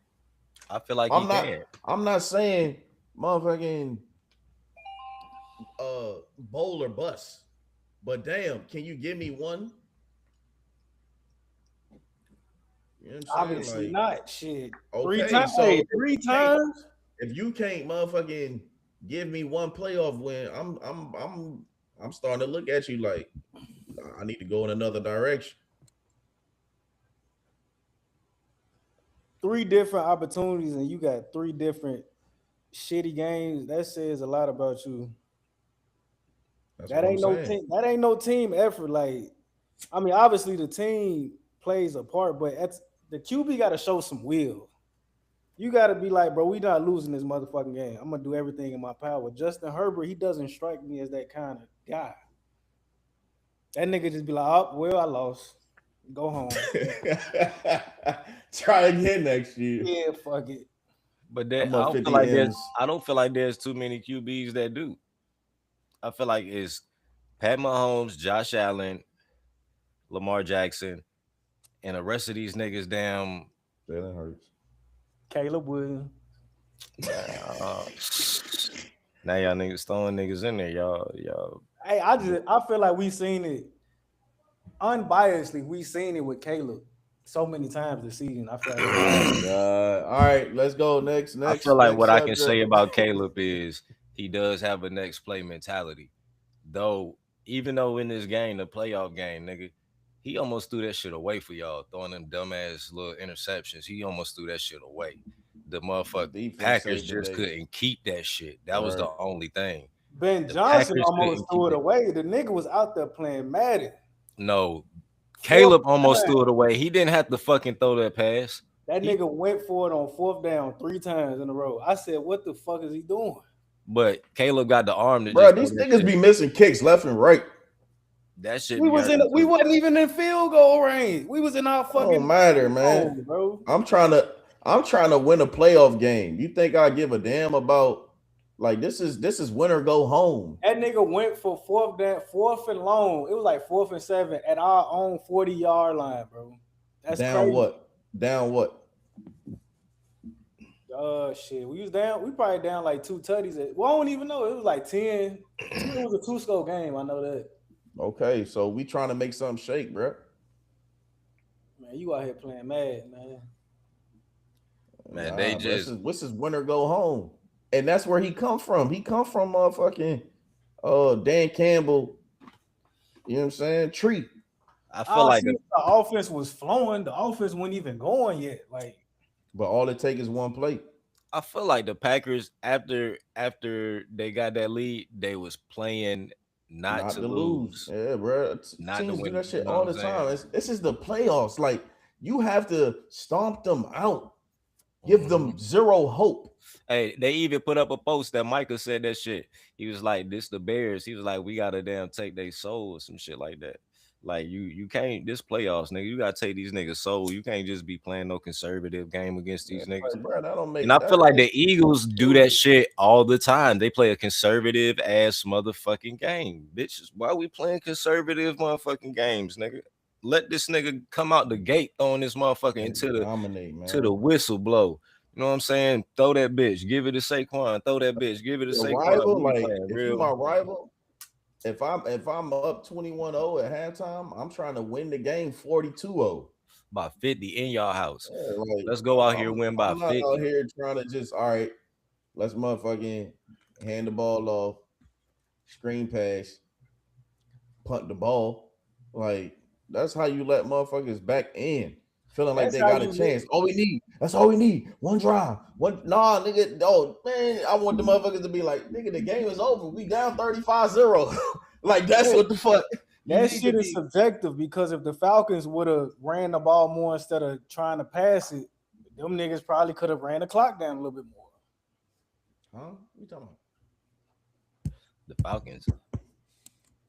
I feel like I'm not saying motherfucking bowl or bust, but damn, can you give me one? You know what I'm saying? Obviously Like, not. Shit. Okay, Three times. If you can't motherfucking give me one playoff win, I'm starting to look at you like I need to go in another direction. 3 different opportunities and you got 3 different shitty games. That says a lot about you. That ain't no team effort. Like, I mean, obviously the team plays a part, but the QB got to show some will. You got to be like, bro, we not losing this motherfucking game. I'm gonna do everything in my power. Justin Herbert, he doesn't strike me as that kind of guy. That nigga just be like, oh, well, I lost. Go home. Try again next year. Yeah, fuck it. But I don't feel like there's too many QBs that do. I feel like it's Pat Mahomes, Josh Allen, Lamar Jackson, and the rest of these niggas damn Jalen Hurts, Caleb Williams. Now y'all niggas throwing niggas in there, y'all. Hey, I feel like we seen it unbiasedly. We seen it with Caleb so many times this season. I feel like all right, let's go next. I feel like what I can say about Caleb is he does have a next play mentality. Though, even though in this game, the playoff game, nigga, he almost threw that shit away for y'all, throwing them dumbass little interceptions. He almost threw that shit away. The motherfucking Packers just couldn't keep that shit. That was the only thing. Ben Johnson almost threw it away. The nigga was out there playing Madden. No, Caleb almost threw it away. He didn't have to fucking throw that pass. That nigga went for it on 4th down 3 times in a row. I said, what the fuck is he doing? But Caleb got the arm to bro, these niggas be missing kicks left and right. That shit. We wasn't even in field goal range. We was in our fucking. Don't matter, man. Bro. I'm trying to win a playoff game. You think I give a damn about? Like, this is win or go home. That nigga went for 4th down, 4th and long. It was like 4th and 7 at our own 40-yard line, bro. That's down crazy. what? Down what? Shit. We was down. We probably down like 2 tutties. Well, I don't even know. It was like 10. It was a 2-score game. I know that. Okay, so we trying to make something shake, bro. Man, you out here playing mad, man. Man, they just what's his win or go home, and that's where he come from. He come from motherfucking Dan Campbell. You know what I'm saying? Tree. I feel like the offense was flowing. The offense wasn't even going yet. Like, but all it take is one play. I feel like the Packers after they got that lead, they was playing not to Not to lose. lose, Yeah, bro. not to Teams do win. that You shit know all what I'm the time. saying? This is the playoffs. Like you have to stomp them out. Give Mhm. them zero hope. Hey, they even put up a post that Michael said that shit. He was like, "This the Bears." He was like, "We gotta damn take their soul or some shit like that." Like you can't this playoffs, nigga. You gotta take these niggas soul. You can't just be playing no conservative game against these niggas. Like, bro, that don't And make I feel that like the makes Eagles do that shit all the time. They play a conservative ass motherfucking game. Bitches, why we playing conservative motherfucking games, nigga? Let this nigga come out the gate throwing this motherfucker into the dominate, to the man. whistle blow. You know what I'm saying? Throw that bitch, give it to Saquon. Throw that bitch, give it to Your Saquon. rival, We like playing if you real. my rival, if I'm up 21-0 at halftime, I'm trying to win the game 42-0. By 50 in y'all house. Yeah, like Let's go out here I'm, win by I'm not 50. out here trying to just all right, let's motherfucking hand the ball off, screen pass, punt the ball. Like that's how you let motherfuckers back in, feeling like That's they how got a you chance. All we need. That's all we need. One drive. Nah, nigga. Oh man, I want the motherfuckers to be like, nigga, the game is over. We down 35-0. Like that's That, what the fuck you that need to shit is be. subjective because if the Falcons would have ran the ball more instead of trying to pass it, them niggas probably could have ran the clock down a little bit more. Huh? What you talking about? The Falcons.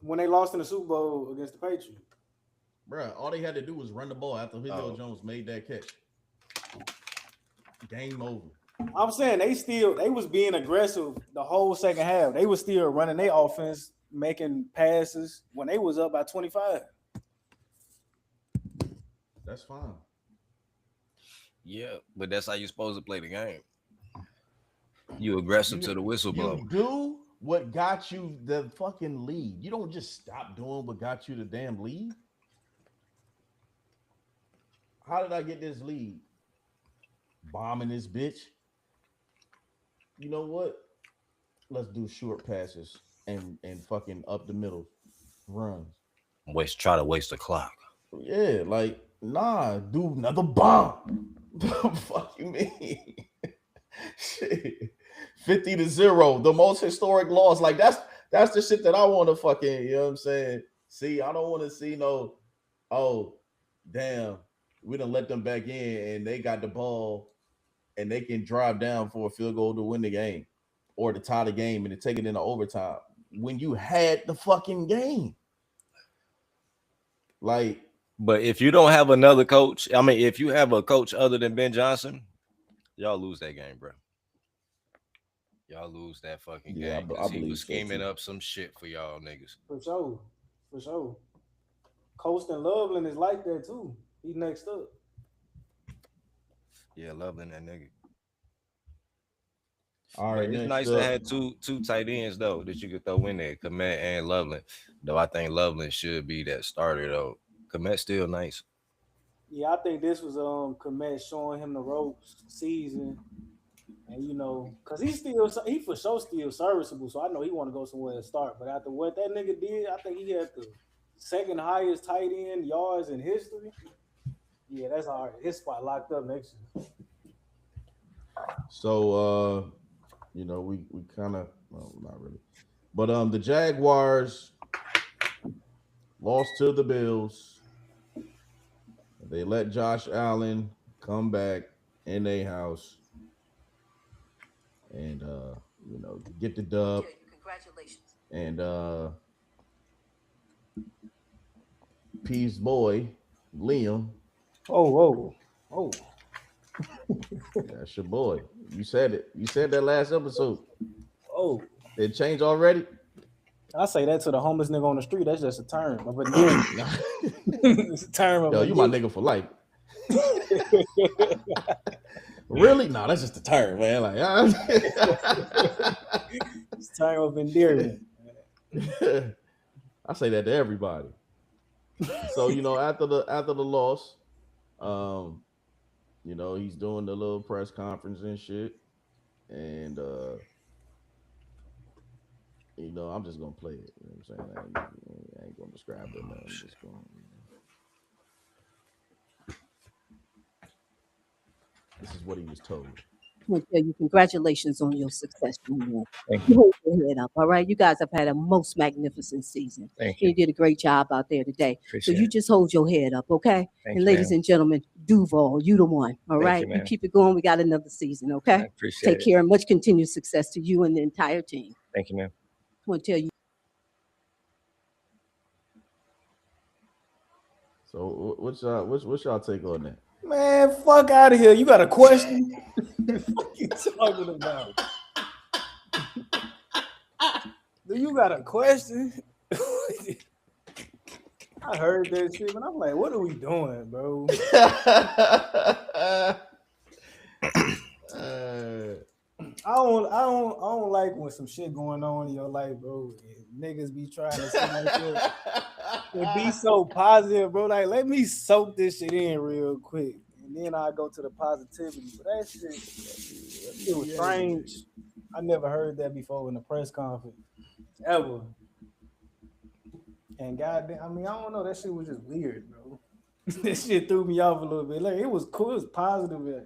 When they lost in the Super Bowl against the Patriots. Bruh, all they had to do was run the ball after Julio Oh. Jones made that catch. Game over. I'm saying they was being aggressive the whole second half. They was still running their offense, making passes when they was up by 25. That's fine. Yeah, but that's how you supposed to play the game. You aggressive to the whistle blow. You do what got you the fucking lead. You don't just stop doing what got you the damn lead. How did I get this lead? Bombing this bitch. You know what? Let's do short passes and fucking up the middle runs. Try to waste the clock. Yeah, like nah, do another bomb. Fuck you mean? Shit. 50-0, the most historic loss. Like that's the shit that I want to fucking, you know what I'm saying? See, I don't want to see no, oh, damn, we done let them back in and they got the ball and they can drive down for a field goal to win the game or to tie the game and to take it into overtime when you had the fucking game. Like, But if you don't have another coach, I mean, if you have a coach other than Ben Johnson, y'all lose that game, bro. Y'all lose that fucking Yeah, game. I 'Cause he believe was so, scheming too. up some shit for y'all niggas. For sure. For sure. Colston Loveland is like that too. He's next up. Yeah, Loveland, that nigga. all But right, it's next nice up, to have two tight ends though that you could throw in there, Komet and Loveland. Though I think Loveland should be that starter though. Komet's still nice. Yeah, I think this was Komet showing him the ropes season. And cause he for sure still serviceable. So I know he want to go somewhere to start. But after what that nigga did, I think he had the second highest tight end yards in history. Yeah, that's all right. His spot locked up next year. so we kind of, well, not really, but the Jaguars lost to the Bills. They let Josh Allen come back in their house and get the dub. Congratulations. And P's boy Liam, Oh. that's your boy. You said it. You said that last episode. Oh. It changed already. I say that to the homeless nigga on the street. That's just a term of endearment. It's a term of Yo, you my endearment. nigga for life. Really? No, that's just a term, man. Like, It's a term of endearment. I say that to everybody. So after the loss, he's doing the little press conference and shit, and I'm just gonna play it. You know what I'm saying? I ain't gonna describe it. Man. I'm just going. This is what he was told. want to tell you congratulations on your success, young man. Thank You you. hold your head up, all right? You guys have had a most magnificent season. Thank You you. did a great job out there today. So Appreciate you it. just hold your head up, okay? Thank And you, ladies ma'am. and gentlemen, Duval, you the one, all Thank right? you, You ma'am. keep it going. We got another season, I okay? appreciate Take it. care and much continued success to you and the entire team. Thank you, ma'am. I want to tell you. So what's y'all take on that? Man, fuck out of here. You got a question? What you talking about? Do you got a question? I heard that shit, but I'm like, what are we doing, bro? I don't like when some shit going on in your life, bro. And niggas be trying to say like that. It be so positive, bro. Like, let me soak this shit in real quick, and then I go to the positivity. But that shit was strange. I never heard that before in a press conference ever. And goddamn, I mean, I don't know. That shit was just weird, bro. That shit threw me off a little bit. Like, it was cool, it was positive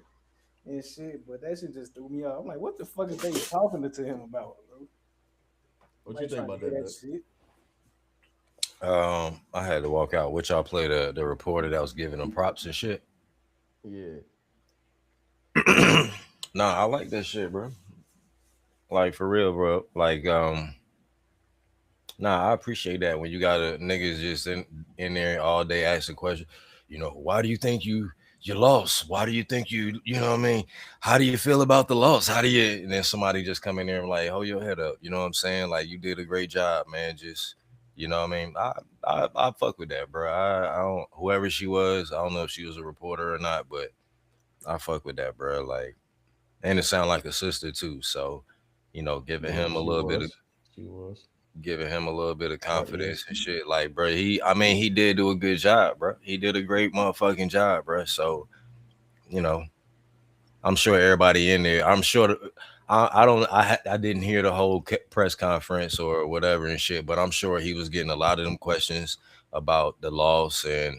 and shit, but that shit just threw me off. I'm like, what the fuck is they talking to him about, bro? What you think about that? Shit? I had to walk out. Which y'all play the reporter that was giving them props and shit. Yeah. Nah, I like that shit, bro. Like for real, bro. Like nah, I appreciate that when you got a niggas just in there all day asking questions. You know, why do you think you lost? Why do you think you know what I mean? How do you feel about the loss? How do you? And then somebody just come in there and like, hold your head up. You know what I'm saying? Like you did a great job, man. Just you know what I mean? I fuck with that, bro. I don't whoever she was. I don't know if she was a reporter or not, but I fuck with that, bro. Like, and it sounded like a sister too. So, you know, giving him a little bit of She was. giving him a little bit of confidence and shit. Like, bro, he did do a good job, bro. He did a great motherfucking job, bro. So, you know, I'm sure everybody in there. I'm sure. I didn't hear the whole press conference or whatever and shit, but I'm sure he was getting a lot of them questions about the loss and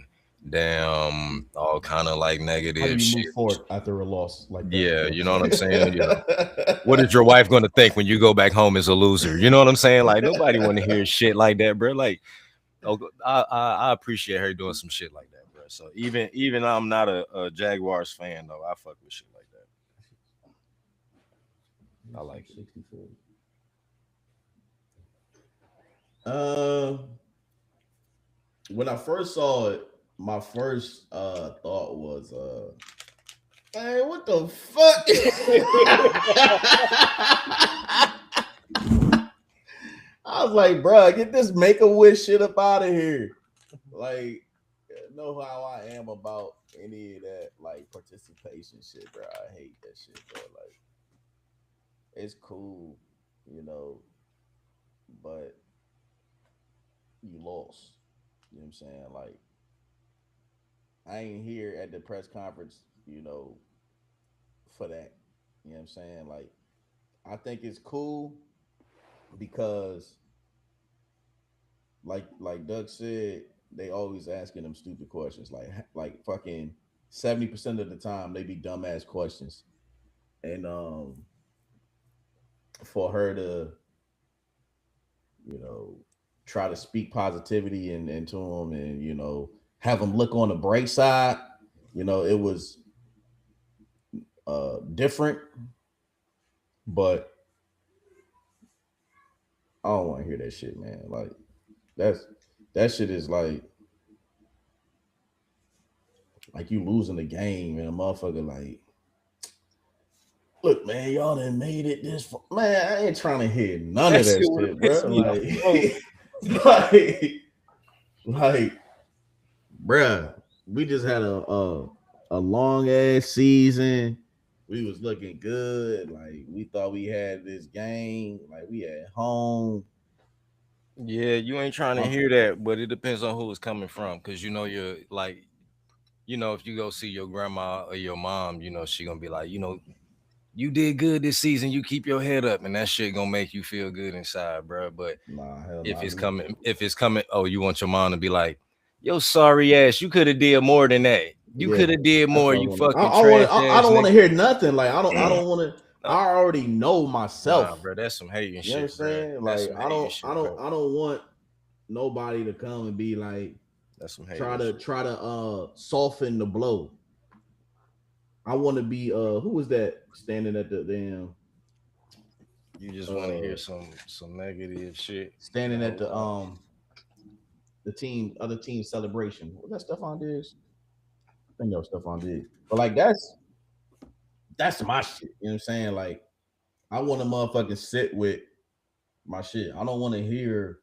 damn all kind of like How do negative you shit. move forward after a loss like that? Yeah, you know what I'm saying? Yeah. What is your wife going to think when you go back home as a loser? You know what I'm saying? Like nobody want to hear shit like that, bro. Like, I appreciate her doing some shit like that, bro. So even I'm not a Jaguars fan though, I fuck with shit like that. I like it. 60-40. When I first saw it, my first thought was, hey, what the fuck? I was like, bro, get this Make-A-Wish shit up out of here. Like, know how I am about any of that, like, participation shit, bro. I hate that shit, bro. Like, it's cool, you know, but you lost. You know what I'm saying? Like, I ain't here at the press conference, you know, for that. You know what I'm saying? Like, I think it's cool because, like Doug said, they always asking them stupid questions. Like fucking 70% of the time they be dumbass questions. And for her to, you know, try to speak positivity and to them and, you know, have them look on the bright side, you know, it was different, but I don't want to hear that shit, man. Like that shit is like you losing the game and a motherfucker like, look, man, y'all done made it this far. Man, I ain't trying to hear none of that shit, bro. Like, bruh, we just had a long ass season. We was looking good. Like, we thought we had this game. Like, we at home. Yeah, you ain't trying to hear that, but it depends on who it's coming from. Cause you know, you're like, you know, if you go see your grandma or your mom, you know, she gonna be like, you know, you did good this season. You keep your head up, and that shit gonna make you feel good inside, bro. But if it's coming, oh, you want your mom to be like, yo, sorry ass, you could have did more than that. You Yeah, could have did more. that's You what fucking I trash want. I ass don't want to nigga. hear nothing. Like I don't want to. I already know myself. Nah, bro, that's some hating You shit. understand? Bro. Like That's some I hating don't. shit, I don't. bro. I don't want nobody to come and be like That's some hating shit. try to soften the blow. I want to be who was that standing at the damn You just want to hear some negative shit. standing at the other team celebration. Was that Stephon Diggs? I think that was Stephon Diggs. But like that's my shit. You know what I'm saying? Like I want to motherfucking sit with my shit. I don't want to hear,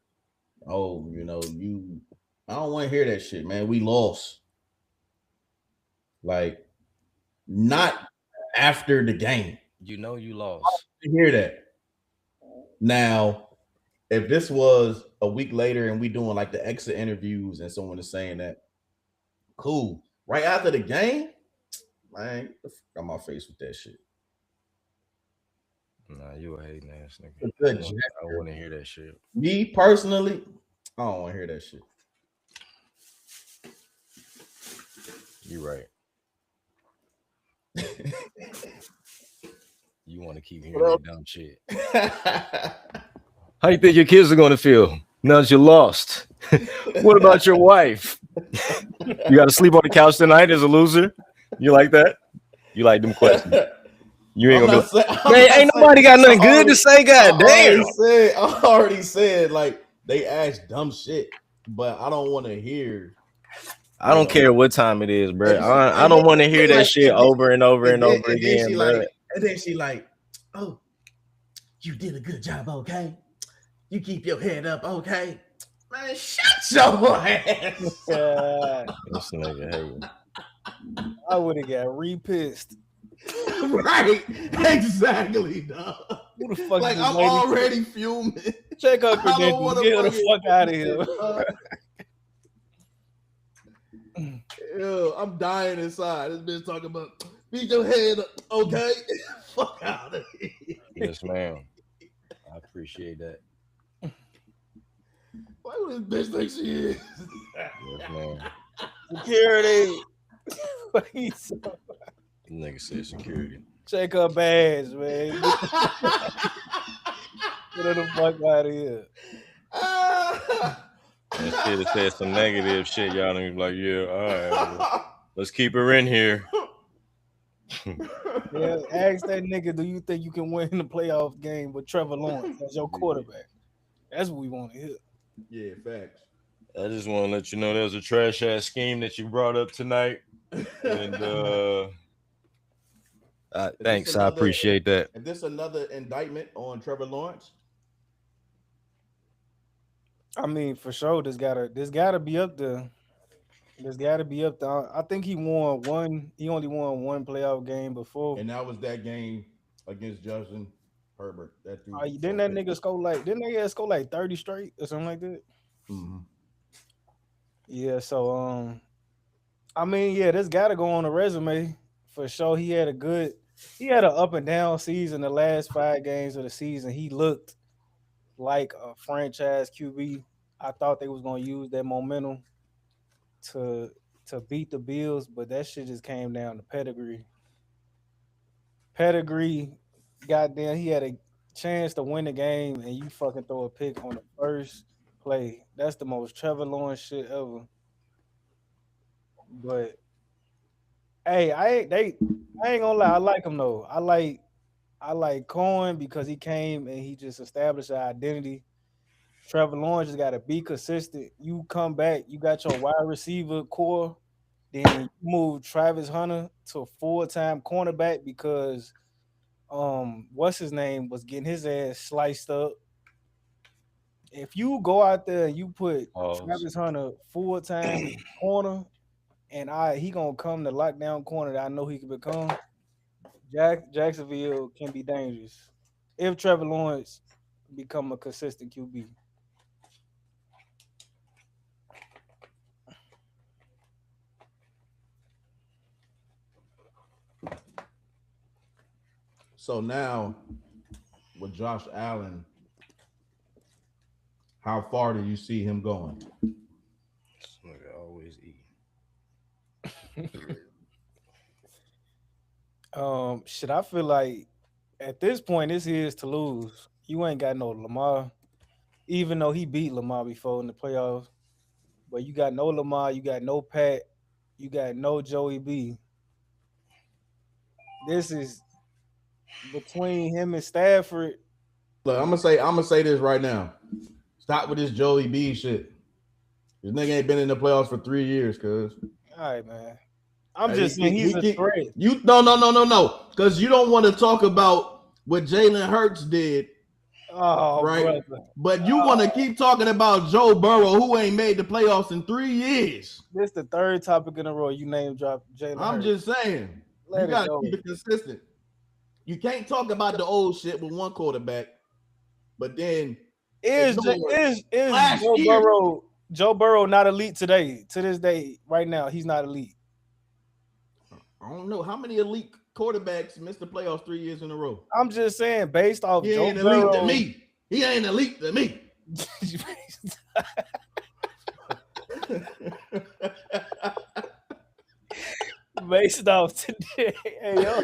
oh, you know, I don't want to hear that shit, man. We lost. Like, not after the game. You know you lost. I hear that. Now, if this was a week later and we doing like the exit interviews and someone is saying that, cool. Right after the game, man, get the fuck out my face with that shit. Nah, you a hating ass nigga. A good I want to hear that shit. Me personally, I don't want to hear that shit. You right. You want to keep hearing that dumb shit. How you think your kids are going to feel now that you lost? What about your wife? You got to sleep on the couch tonight as a loser? You like that? You like them questions? You ain't gonna be like, man, ain't nobody got nothing good to say. God damn. I already said like they ask dumb shit, but I don't want to hear. I don't care what time it is, bro. I don't want to hear that shit over and over and over again, bro. And then she like, oh, you did a good job, okay? You keep your head up, okay? Man, shut your ass. This nigga hating. I would have got re-pissed. Right, exactly, dog. Who the fuck Like is I'm lady? already fuming. Check her I don't credentials. wanna Get her the fucking- fuck out of here. Ew, I'm dying inside. This bitch talking about beat your head up, okay? Fuck out of here. Yes, ma'am. I appreciate that. Why would this bitch think she is? Yes, ma'am. Security. Nigga said security. Check her badge, man. Get her the fuck out of here. And shit have said some negative shit. Y'all don't be like, yeah, all right. Well, let's keep her in here. Yeah, ask that nigga, do you think you can win the playoff game with Trevor Lawrence as your quarterback? That's what we want to hear. Yeah, facts. I just want to let you know there's a trash ass scheme that you brought up tonight. And thanks. I appreciate that. Is this another indictment on Trevor Lawrence? I mean, for sure, this gotta be up there. There's gotta be up there. I think he won one. He only won one playoff game before. And that was that game against Justin Herbert. That dude. Didn't that nigga score like? Didn't they score like 30 straight or something like that? Mm-hmm. Yeah. So I mean, yeah, this gotta go on the resume for sure. He had an up and down season. The last 5 games of the season, he looked like a franchise QB. I thought they was gonna use that momentum to beat the Bills, but that shit just came down to pedigree. Goddamn, he had a chance to win the game, and you fucking throw a pick on the first play. That's the most Trevor Lawrence shit ever. But hey, I ain't gonna lie. I like him though. I like Cohen because he came and he just established an identity. Trevor Lawrence just got to be consistent. You come back, you got your wide receiver core, then you move Travis Hunter to a full-time cornerback because what's his name was getting his ass sliced up. If you go out there and you put Travis Hunter full-time corner, and he gonna come the lockdown corner that I know he can become, Jacksonville can be dangerous if Trevor Lawrence become a consistent QB. So now with Josh Allen, how far do you see him going? This nigga always eat. Shit, I feel like at this point, it's his to lose. You ain't got no Lamar, even though he beat Lamar before in the playoffs. But you got no Lamar, you got no Pat, you got no Joey B. This is between him and Stafford. Look, I'm gonna say this right now. Stop with this Joey B shit. This nigga ain't been in the playoffs for 3 years, cuz. All right, man. I'm just saying he's a threat. You no. Because you don't want to talk about what Jalen Hurts did. Oh, right. Brother. But you want to keep talking about Joe Burrow, who ain't made the playoffs in 3 years. This the third topic in a row you name drop Jalen I'm Hurts. just saying. You gotta keep it consistent. You can't talk about the old shit with one quarterback, but then is Joe Burrow not elite today? To this day, right now, he's not elite. I don't know how many elite quarterbacks missed the playoffs 3 years in a row. I'm just saying, based off he Joe ain't Burrow, elite to me. He ain't elite to me. Based off today, hey, yo.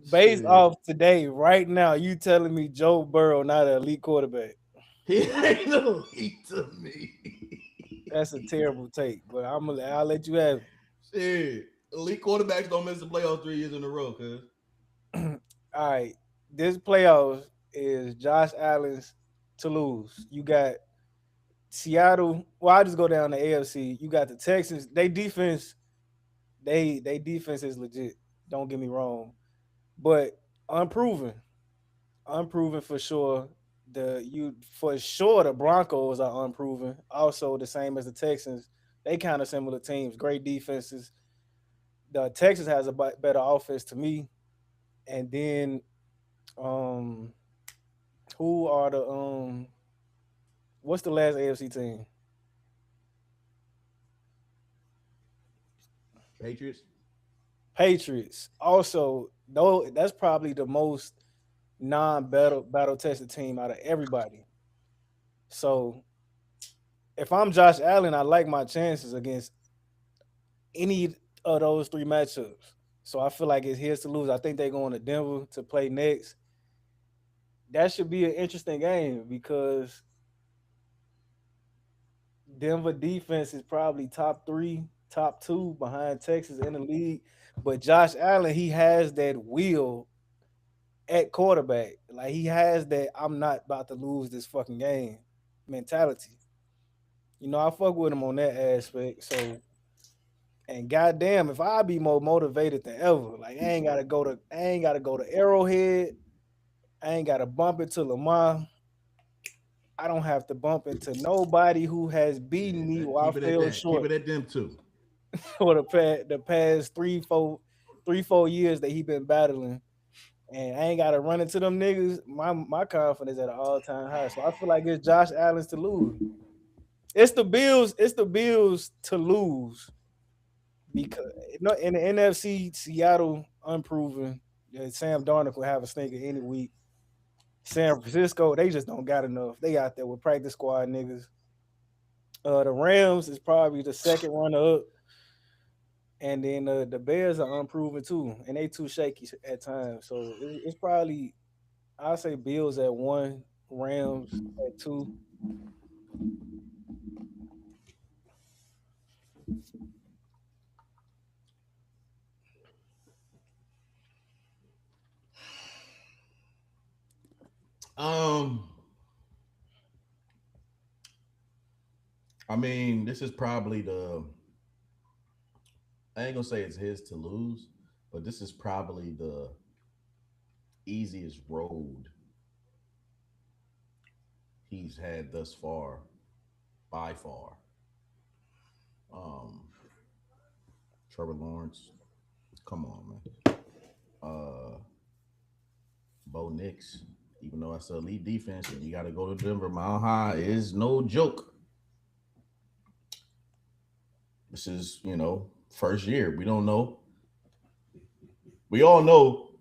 Based off today, right now, you telling me Joe Burrow not an elite quarterback? He ain't elite to me. That's a terrible take, but I'll let you have it. Shit. Elite quarterbacks don't miss the playoffs 3 years in a row, cuz. All right. This playoffs is Josh Allen's to lose. You got Seattle. Well, I just go down the AFC. You got the Texans. They defense is legit. Don't get me wrong. But unproven for sure. The Broncos are unproven. Also the same as the Texans. They kind of similar teams, great defenses. The Texans has a better offense to me. And then who are the what's the last AFC team? Patriots. Also, though, that's probably the most battle tested team out of everybody. So if I'm Josh Allen, I like my chances against any of those three matchups. So I feel like it's his to lose. I think they're going to Denver to play next. That should be an interesting game because Denver defense is probably top 3, top 2 behind Texas in the league. But Josh Allen, he has that will at quarterback. Like he has that I'm not about to lose this fucking game mentality. You know, I fuck with him on that aspect. So, and goddamn, if I be more motivated than ever, like I ain't gotta go to Arrowhead. I ain't gotta bump into Lamar. I don't have to bump into nobody who has beaten me while I feel short. Keep it at them too. For the past 3-4 years that he been battling. And I ain't gotta run into them niggas. My confidence at an all-time high. So I feel like it's Josh Allen's to lose. It's the Bills to lose. Because in the NFC, Seattle unproven. Sam Darnold will have a stinker any week. San Francisco, they just don't got enough. They out there with practice squad niggas. The Rams is probably the second runner up. And then the Bears are unproven too. And they too shaky at times. So it's probably, I'll say Bills at 1, Rams at 2. I mean, this is probably I ain't gonna say it's his to lose, but this is probably the easiest road he's had thus far, by far. Trevor Lawrence, come on, man. Bo Nix, even though I said elite defense, and you got to go to Denver, Mile High is no joke. This is, first year. We don't know. We all know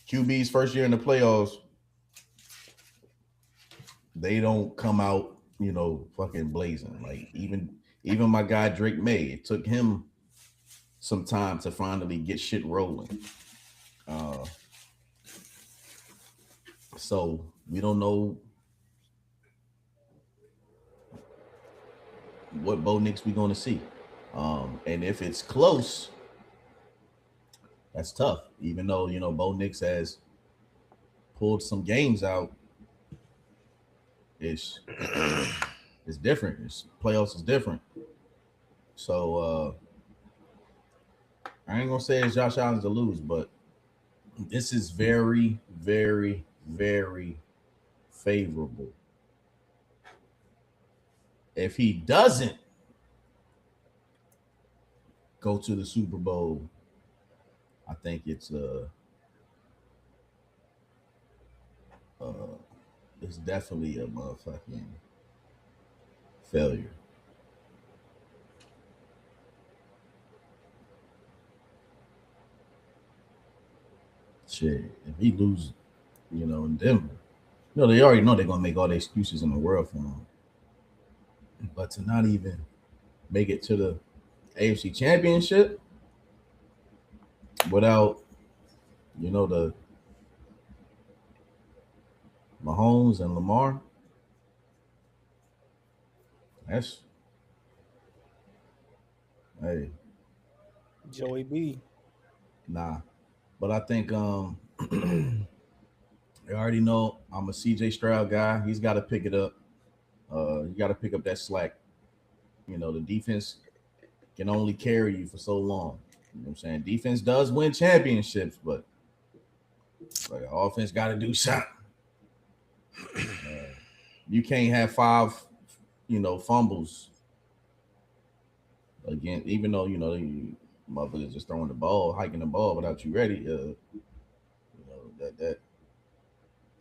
QB's first year in the playoffs, they don't come out, fucking blazing. Like Even my guy Drake May, it took him some time to finally get shit rolling. So we don't know what Bo Nix we going to see. And if it's close, that's tough. Even though, Bo Nix has pulled some games out, it's different. Playoffs is different. So I ain't gonna say it's Josh Allen to lose, but this is very, very, very favorable. If he doesn't go to the Super Bowl, I think it's definitely a motherfucking failure. Shit, if he loses, in Denver, they already know they're gonna make all the excuses in the world for him. But to not even make it to the AFC Championship without, the Mahomes and Lamar, that's hey, Joey B. nah. But I think you already know I'm a CJ Stroud guy. He's got to pick it up. You got to pick up that slack. The defense can only carry you for so long. You know what I'm saying? Defense does win championships, but like offense got to do something. You can't have 5, fumbles again, even though motherfuckers just throwing the ball, hiking the ball without you ready.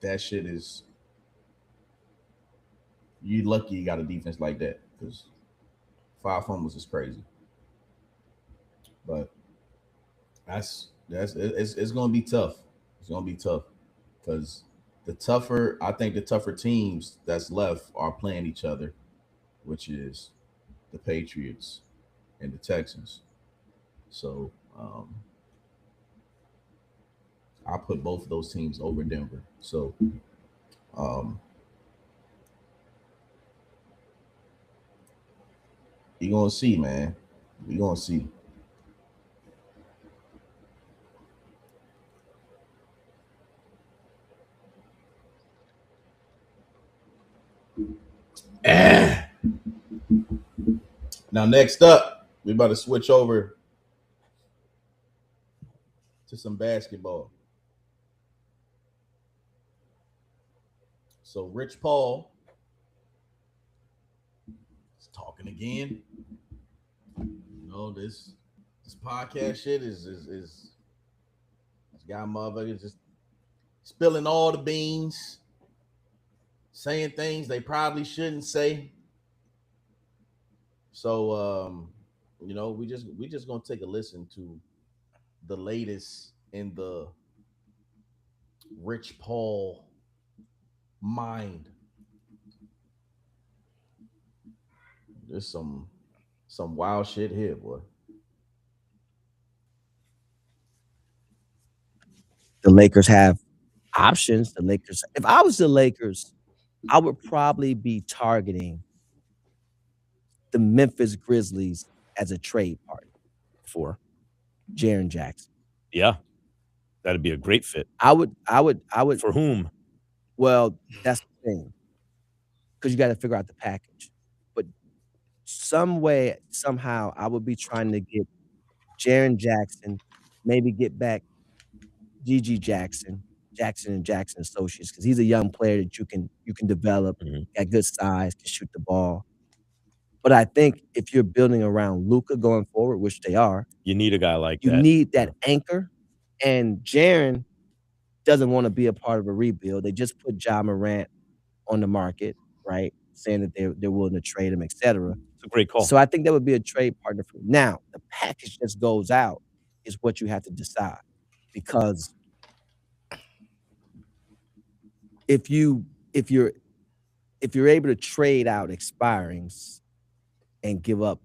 That shit is. You lucky you got a defense like that because 5 fumbles is crazy. But it's gonna be tough. It's gonna be tough because I think the tougher teams that's left are playing each other, which is the Patriots and the Texans. So I put both of those teams over Denver. So you're gonna see, man. You're gonna see. Now, next up, we're about to switch over to some basketball. So, Rich Paul is talking again. This podcast shit is this guy motherfuckers just spilling all the beans, saying things they probably shouldn't say. So we just gonna take a listen to the latest in the Rich Paul mind. There's some wild shit here, boy. The Lakers have options. If I was the Lakers, I would probably be targeting the Memphis Grizzlies as a trade partner for Jaren Jackson. Yeah, that'd be a great fit. I would. For whom? Well, that's the thing, because you got to figure out the package. But some way, somehow, I would be trying to get Jaren Jackson, maybe get back G.G. Jackson and Jackson Associates, because he's a young player that you can develop, got good size, can shoot the ball. But I think if you're building around Luka going forward, which they are, you need a guy like that. You need that anchor. And Jaren doesn't want to be a part of a rebuild. They just put Ja Morant on the market, right? Saying that they're willing to trade him, etc. It's a great call. So I think that would be a trade partner for him. Now, the package just goes out is what you have to decide. Because if you're able to trade out expirings, and give up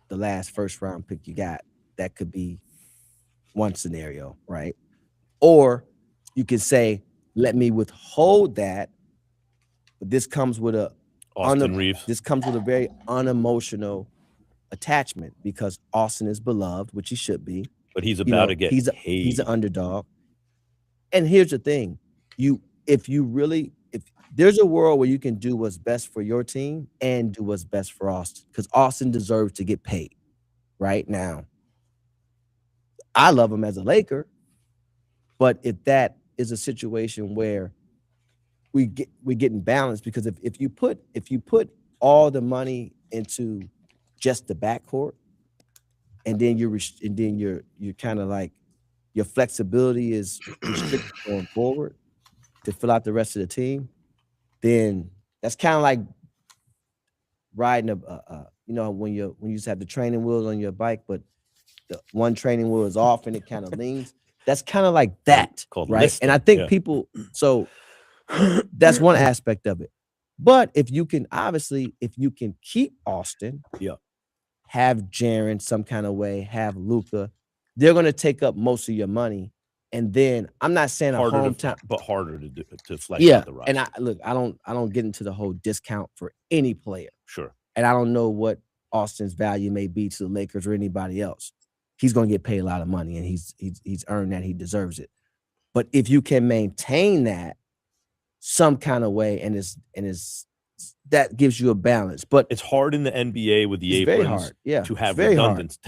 the last first round pick you got. That could be one scenario, right? Or you could say, let me withhold that, but this comes with a Austin Reeves. This comes with a very unemotional attachment because Austin is beloved, which he should be. But he's about to get he's an underdog. And here's the thing: if there's a world where you can do what's best for your team and do what's best for Austin, because Austin deserves to get paid right now. I love him as a Laker, but if that is a situation where we're getting balanced, because if you put all the money into just the backcourt, and then you're kind of like your flexibility is restricted going forward to fill out the rest of the team, then that's kind of like riding when you used to have the training wheels on your bike, but the one training wheel is off and it kind of leans. That's kind of like that, called right? listing, And I think yeah. people, so that's one aspect of it. But if you can keep Austin, have Jaren some kind of way, have Luka, they're going to take up most of your money. And then I'm not saying harder to flex out the roster. And I don't get into the whole discount for any player. Sure. And I don't know what Austin's value may be to the Lakers or anybody else. He's going to get paid a lot of money, and he's earned that. He deserves it. But if you can maintain that some kind of way, and that gives you a balance. But it's hard in the NBA with the aprons very hard. Yeah, to have redundancy.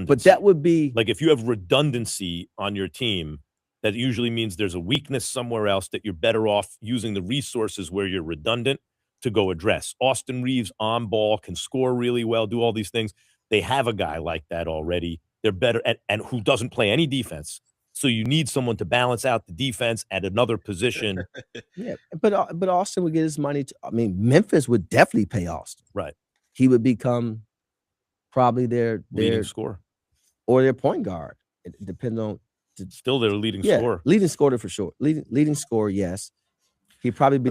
But that would be like if you have redundancy on your team, that usually means there's a weakness somewhere else that you're better off using the resources where you're redundant to go address. Austin Reeves on ball, can score really well, do all these things. They have a guy like that already. They're better and who doesn't play any defense. So you need someone to balance out the defense at another position. Yeah, but Austin would get his money. Memphis would definitely pay Austin. Right. He would become probably their leading scorer or their point guard. It depends on. Still their leading scorer. Leading scorer for sure. Leading scorer, yes. He'd probably be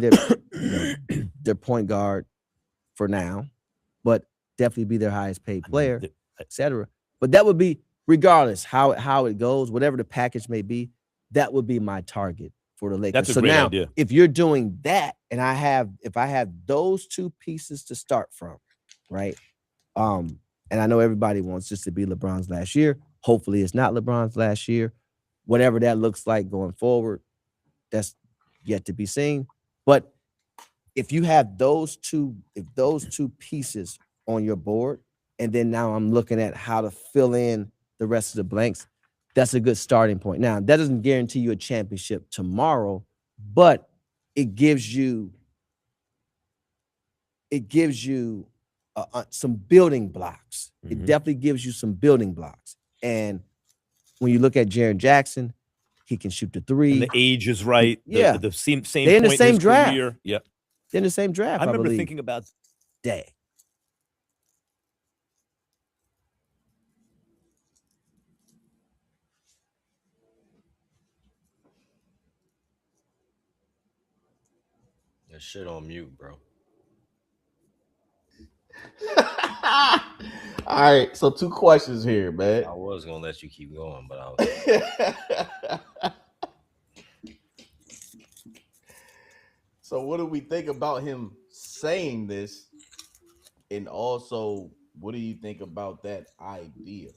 their point guard for now, but definitely be their highest paid player, etc. But that would be, regardless how it goes, whatever the package may be, that would be my target for the Lakers. That's a great idea. If you're doing that, and if I have those two pieces to start from, right? And I know everybody wants this to be LeBron's last year. Hopefully, it's not LeBron's last year. Whatever that looks like going forward, that's yet to be seen. But if you have those two pieces on your board, and then now I'm looking at how to fill in the rest of the blanks, that's a good starting point. Now, that doesn't guarantee you a championship tomorrow, but it gives you some building blocks. Mm-hmm. It definitely gives you some building blocks. And when you look at Jaren Jackson, he can shoot the three. And the age is right. Yeah. The same They're in the point same in his draft. career. Yep. They're in the same draft. I remember believe. thinking about Day. That shit on mute, bro. All right, so 2 questions here, man. I was gonna let you keep going, but I was. So what do we think about him saying this? And also, what do you think about that idea?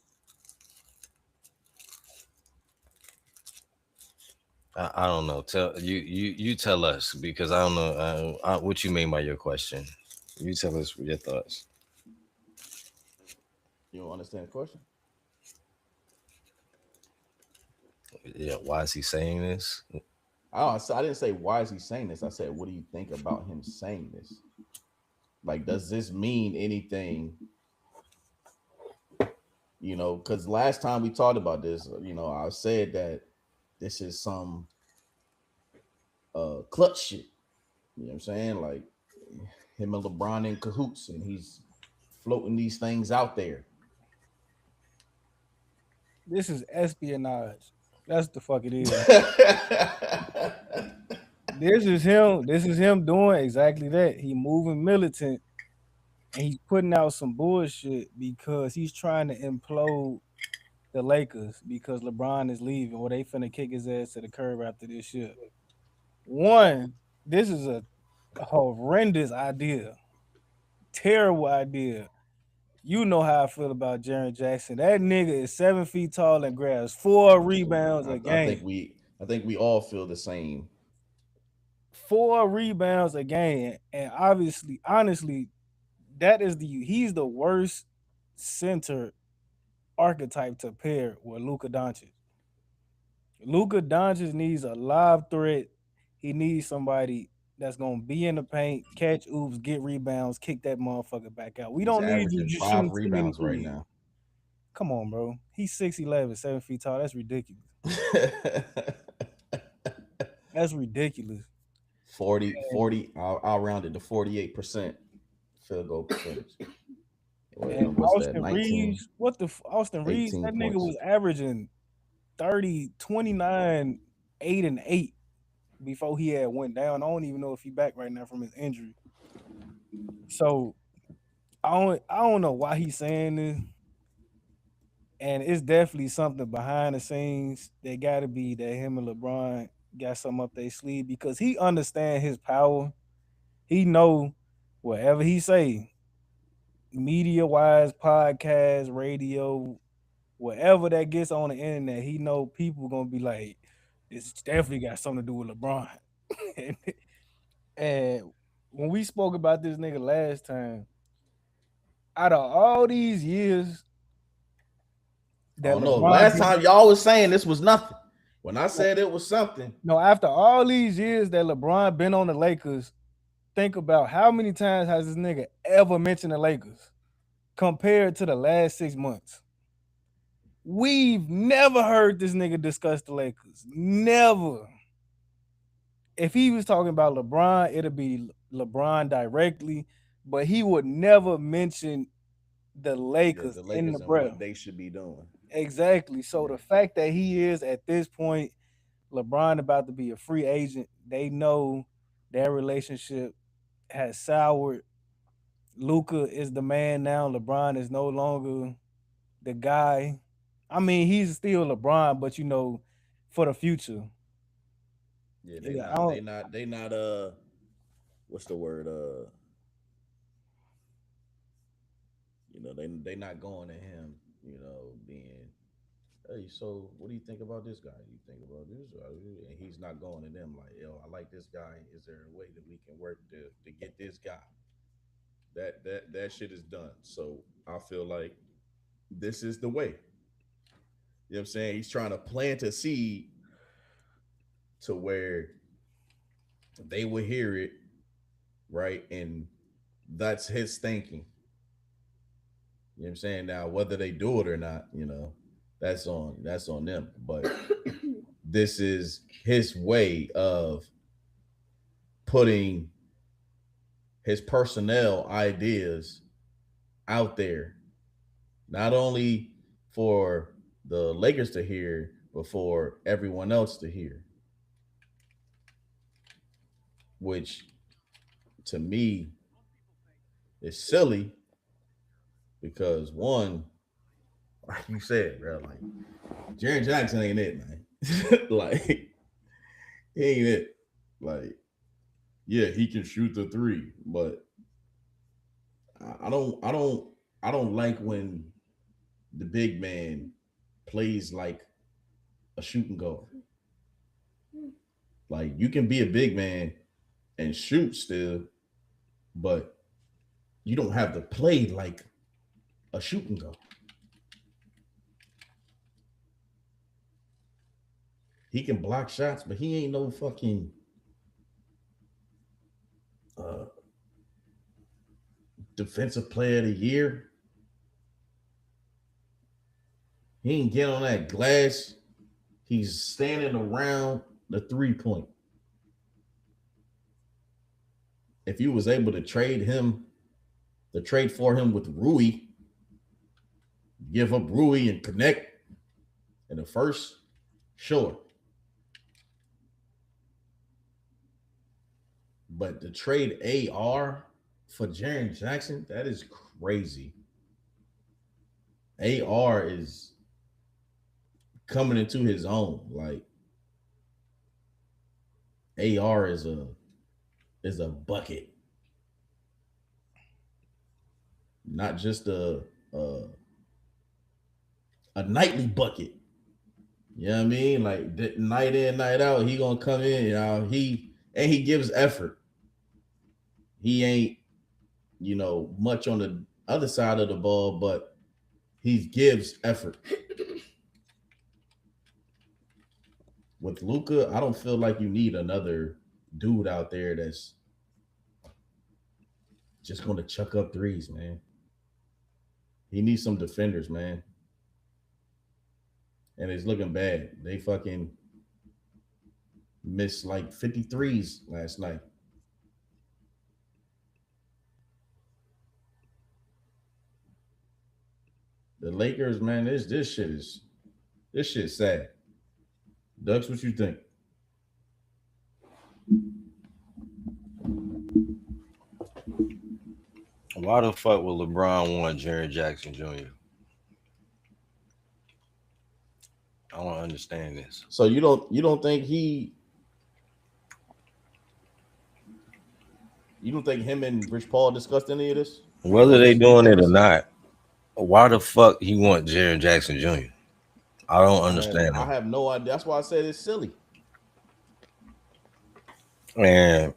I don't know. Tell you tell us, because I don't know what you mean by your question. You tell us your thoughts. You don't understand the question? Yeah, why is he saying this? I didn't say why is he saying this. I said, what do you think about him saying this? Like, does this mean anything? You know, because last time we talked about this, you know, I said that this is some clutch shit. You know what I'm saying? Like, him and LeBron in cahoots, and he's floating these things out there. This is espionage. That's the fuck it is. This is him doing exactly that. He moving militant and he's putting out some bullshit because he's trying to implode the Lakers because LeBron is leaving, or they finna kick his ass to the curb after this year. One, this is a horrendous idea, terrible idea. You know how I feel about Jaren Jackson. That nigga is 7 feet tall and grabs 4 rebounds a game. I think we all feel the same. 4 rebounds a game, and obviously, honestly, he's the worst center archetype to pair with Luka Doncic. Luka Doncic needs a live threat. He needs somebody that's gonna be in the paint, catch oops, get rebounds, kick that motherfucker back out. We He's don't need you averaging just 5 shooting too many rebounds right threes. now. Come on, bro. He's 6'11", 7 feet tall. That's ridiculous. That's ridiculous. 40, I'll round it to 48% field goal percentage. And What's that? Austin 19? Reeves, Austin Reeves, 18 that nigga points. was averaging 30, 29, 8 and 8 before he had went down. I don't even know if he back right now from his injury. So I don't know why he's saying this. And it's definitely something behind the scenes. They gotta be that him and LeBron got something up their sleeve because he understand his power. He know whatever he say, media wise, podcast, radio, whatever that gets on the internet, he know people gonna be like, this definitely got something to do with LeBron. And when we spoke about this nigga last time, out of all these years, Oh no! Last time y'all was saying this was nothing. When I said it was something, no, after all these years that LeBron been on the Lakers, think about how many times has this nigga ever mentioned the Lakers compared to the last 6 months. We've never heard this nigga discuss the Lakers. Never. If he was talking about LeBron, it'd be LeBron directly, but he would never mention the Lakers, in the and breath. what they should be doing. Exactly. So the fact that he is at this point, LeBron about to be a free agent, they know their relationship has soured. Luka is the man now. LeBron is no longer the guy. I mean, he's still LeBron, but you know, for the future. Yeah, they not what's the word? You know, they not going to him, you know, being, hey, so what do you think about this guy? You think about this guy? And he's not going to them like, yo, I like this guy. Is there a way that we can work to get this guy? That shit is done. So I feel like this is the way. You know what I'm saying? He's trying to plant a seed to where they will hear it, right? And that's his thinking. You know what I'm saying? Now, whether they do it or not, you know, that's on them. But this is his way of putting his personnel ideas out there, not only for the Lakers to hear, but for everyone else to hear. Which to me is silly because one, like you said, bro, like Jaren Jackson ain't it, man. Like he ain't it. Like, yeah, he can shoot the three, but I don't like when the big man plays like a shooting guard. Like you can be a big man and shoot still, but you don't have to play like a shooting guard. He can block shots, but he ain't no fucking defensive player of the year. He ain't get on that glass. He's standing around the 3-point. If you was able to trade for him with Rui, give up Rui and connect in the first, sure. But to trade AR For Jaren Jackson, that is crazy. AR is coming into his own. Like AR is a bucket, not just a nightly bucket. You know what I mean? Like night in, night out, he gonna come in. You know, he gives effort. He ain't, much on the other side of the ball, but he gives effort. With Luka, I don't feel like you need another dude out there that's just going to chuck up threes, man. He needs some defenders, man. And it's looking bad. They fucking missed like 53s last night. The Lakers, man, this shit's sad. Dux, what you think? Why the fuck would LeBron want Jaren Jackson Jr.? I don't understand this. So you don't think him and Rich Paul discussed any of this? Whether they doing it or not, why the fuck he want Jaren Jackson Jr.? I don't understand. I have no idea. That's why I said it's silly. And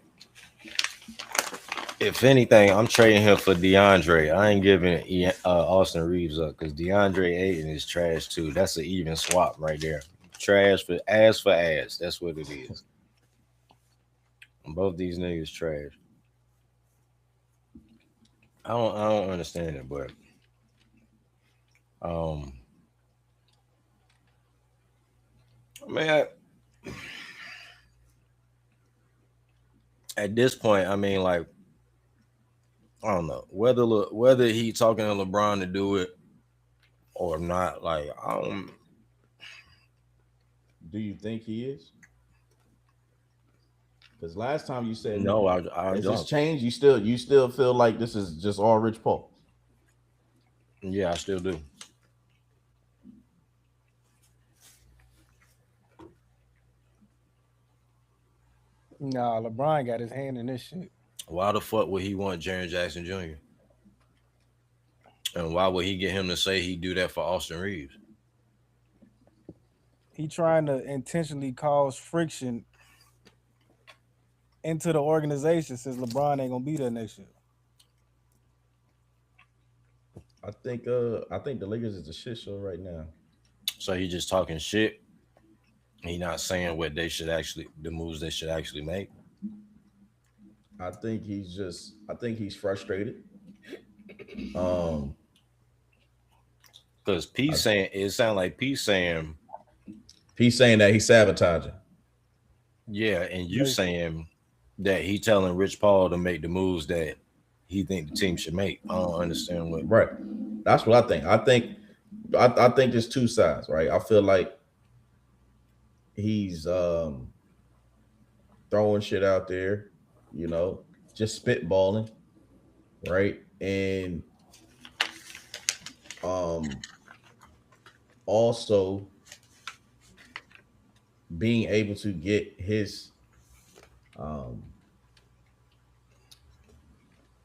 if anything, I'm trading him for DeAndre. I ain't giving Austin Reeves up because DeAndre Ayton is trash too. That's an even swap right there. Trash for ass. That's what it is. Both these niggas trash. I don't understand it, but at this point, I mean, like, I don't know whether he talking to LeBron to do it or not. Like, Do you think he is? Because last time you said no. I has don't. this changed? You still feel like this is just all Rich Paul? Yeah, I still do. Nah, LeBron got his hand in this shit. Why the fuck would he want Jaren Jackson Jr.? And why would he get him to say he'd do that for Austin Reeves? He trying to intentionally cause friction into the organization since LeBron ain't gonna be there next year. I think the Lakers is a shit show right now. So he just talking shit. He not saying what they should actually, the moves they should actually make. I think he's frustrated. Because P saying it sounds like P saying that he's sabotaging. Yeah, and you saying that he telling Rich Paul to make the moves that he think the team should make. I don't understand what. Right. That's what I think. I think there's two sides, right? I feel like he's throwing shit out there, just spitballing, right? And also being able to get his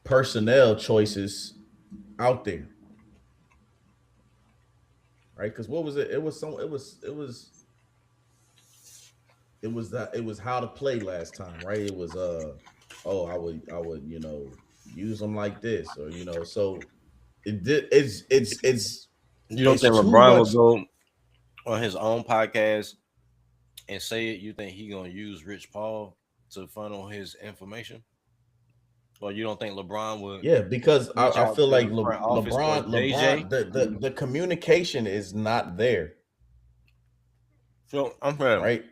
personnel choices out there, right? Because what was it? It was how to play last time, right? It was I would use them like this, or so it's you don't think LeBron will go on his own podcast and say it? You think he gonna use Rich Paul to funnel his information? Or you don't think LeBron would? Yeah, because I feel like LeBron, the communication is not there. So I'm right.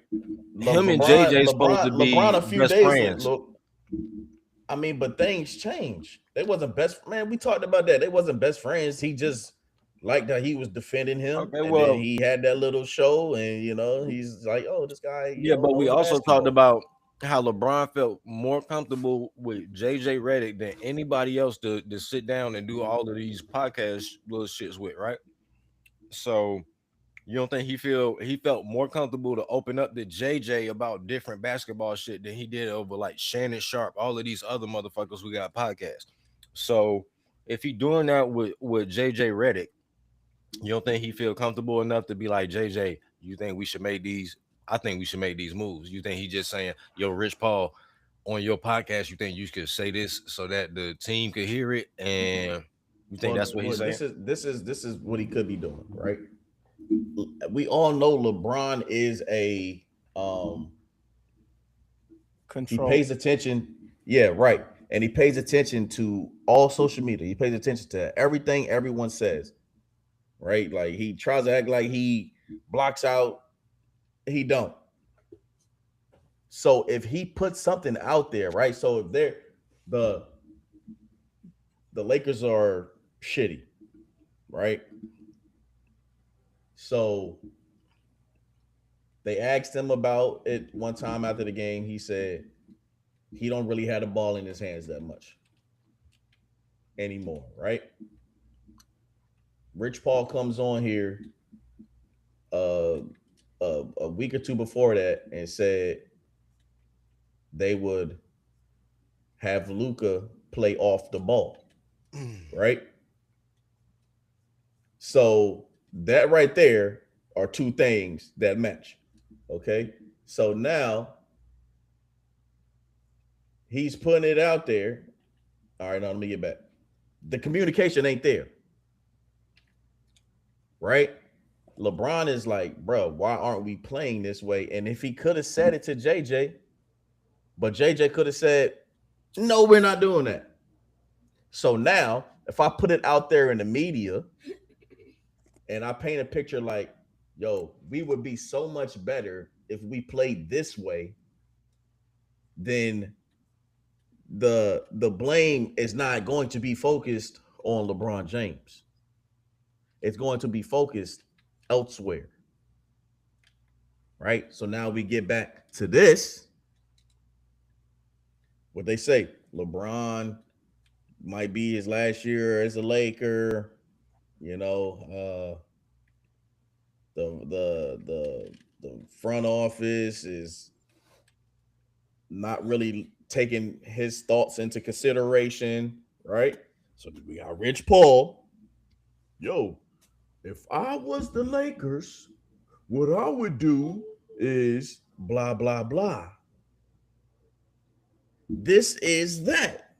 Him and JJ supposed to be LeBron a few best days. friends. I mean, but things change. They wasn't best man. We talked about that. They wasn't best friends. He just liked that he was defending him. Okay, and well, then he had that little show, and he's like, oh, this guy. Yeah, but we also talked about how LeBron felt more comfortable with JJ Redick than anybody else to sit down and do all of these podcast little shits with, right? So you don't think he felt more comfortable to open up to JJ about different basketball shit than he did over like Shannon Sharp, all of these other motherfuckers we got podcasts. So if he doing that with JJ Redick, you don't think he feel comfortable enough to be like, JJ, you think we should make these? I think we should make these moves. You think he just saying, yo, Rich Paul, on your podcast, you think you could say this so that the team could hear it? And you think that's what he's saying? This is what he could be doing, right? We all know LeBron is a Control. he pays attention. Yeah, right. And he pays attention to all social media. He pays attention to everything everyone says. Right? Like he tries to act like he blocks out. He don't. So if he puts something out there, right? So if they're the Lakers are shitty, right? So they asked him about it one time after the game. He said he don't really have the ball in his hands that much anymore, right? Rich Paul comes on here a week or two before that and said they would have Luka play off the ball, right? So that right there are two things that match. Okay. So now he's putting it out there. All right, now let me get back. The communication ain't there. Right? LeBron is like, bro, why aren't we playing this way? And if he could have said it to JJ, but JJ could have said, no, we're not doing that. So now, if I put it out there in the media and I paint a picture like, yo, we would be so much better if we played this way, then the blame is not going to be focused on LeBron James. It's going to be focused elsewhere. Right? So now we get back to this. What they say, LeBron might be his last year as a Laker. You know, the front office is not really taking his thoughts into consideration, right? So we got Rich Paul. Yo, if I was the Lakers, what I would do is blah, blah, blah. This is that.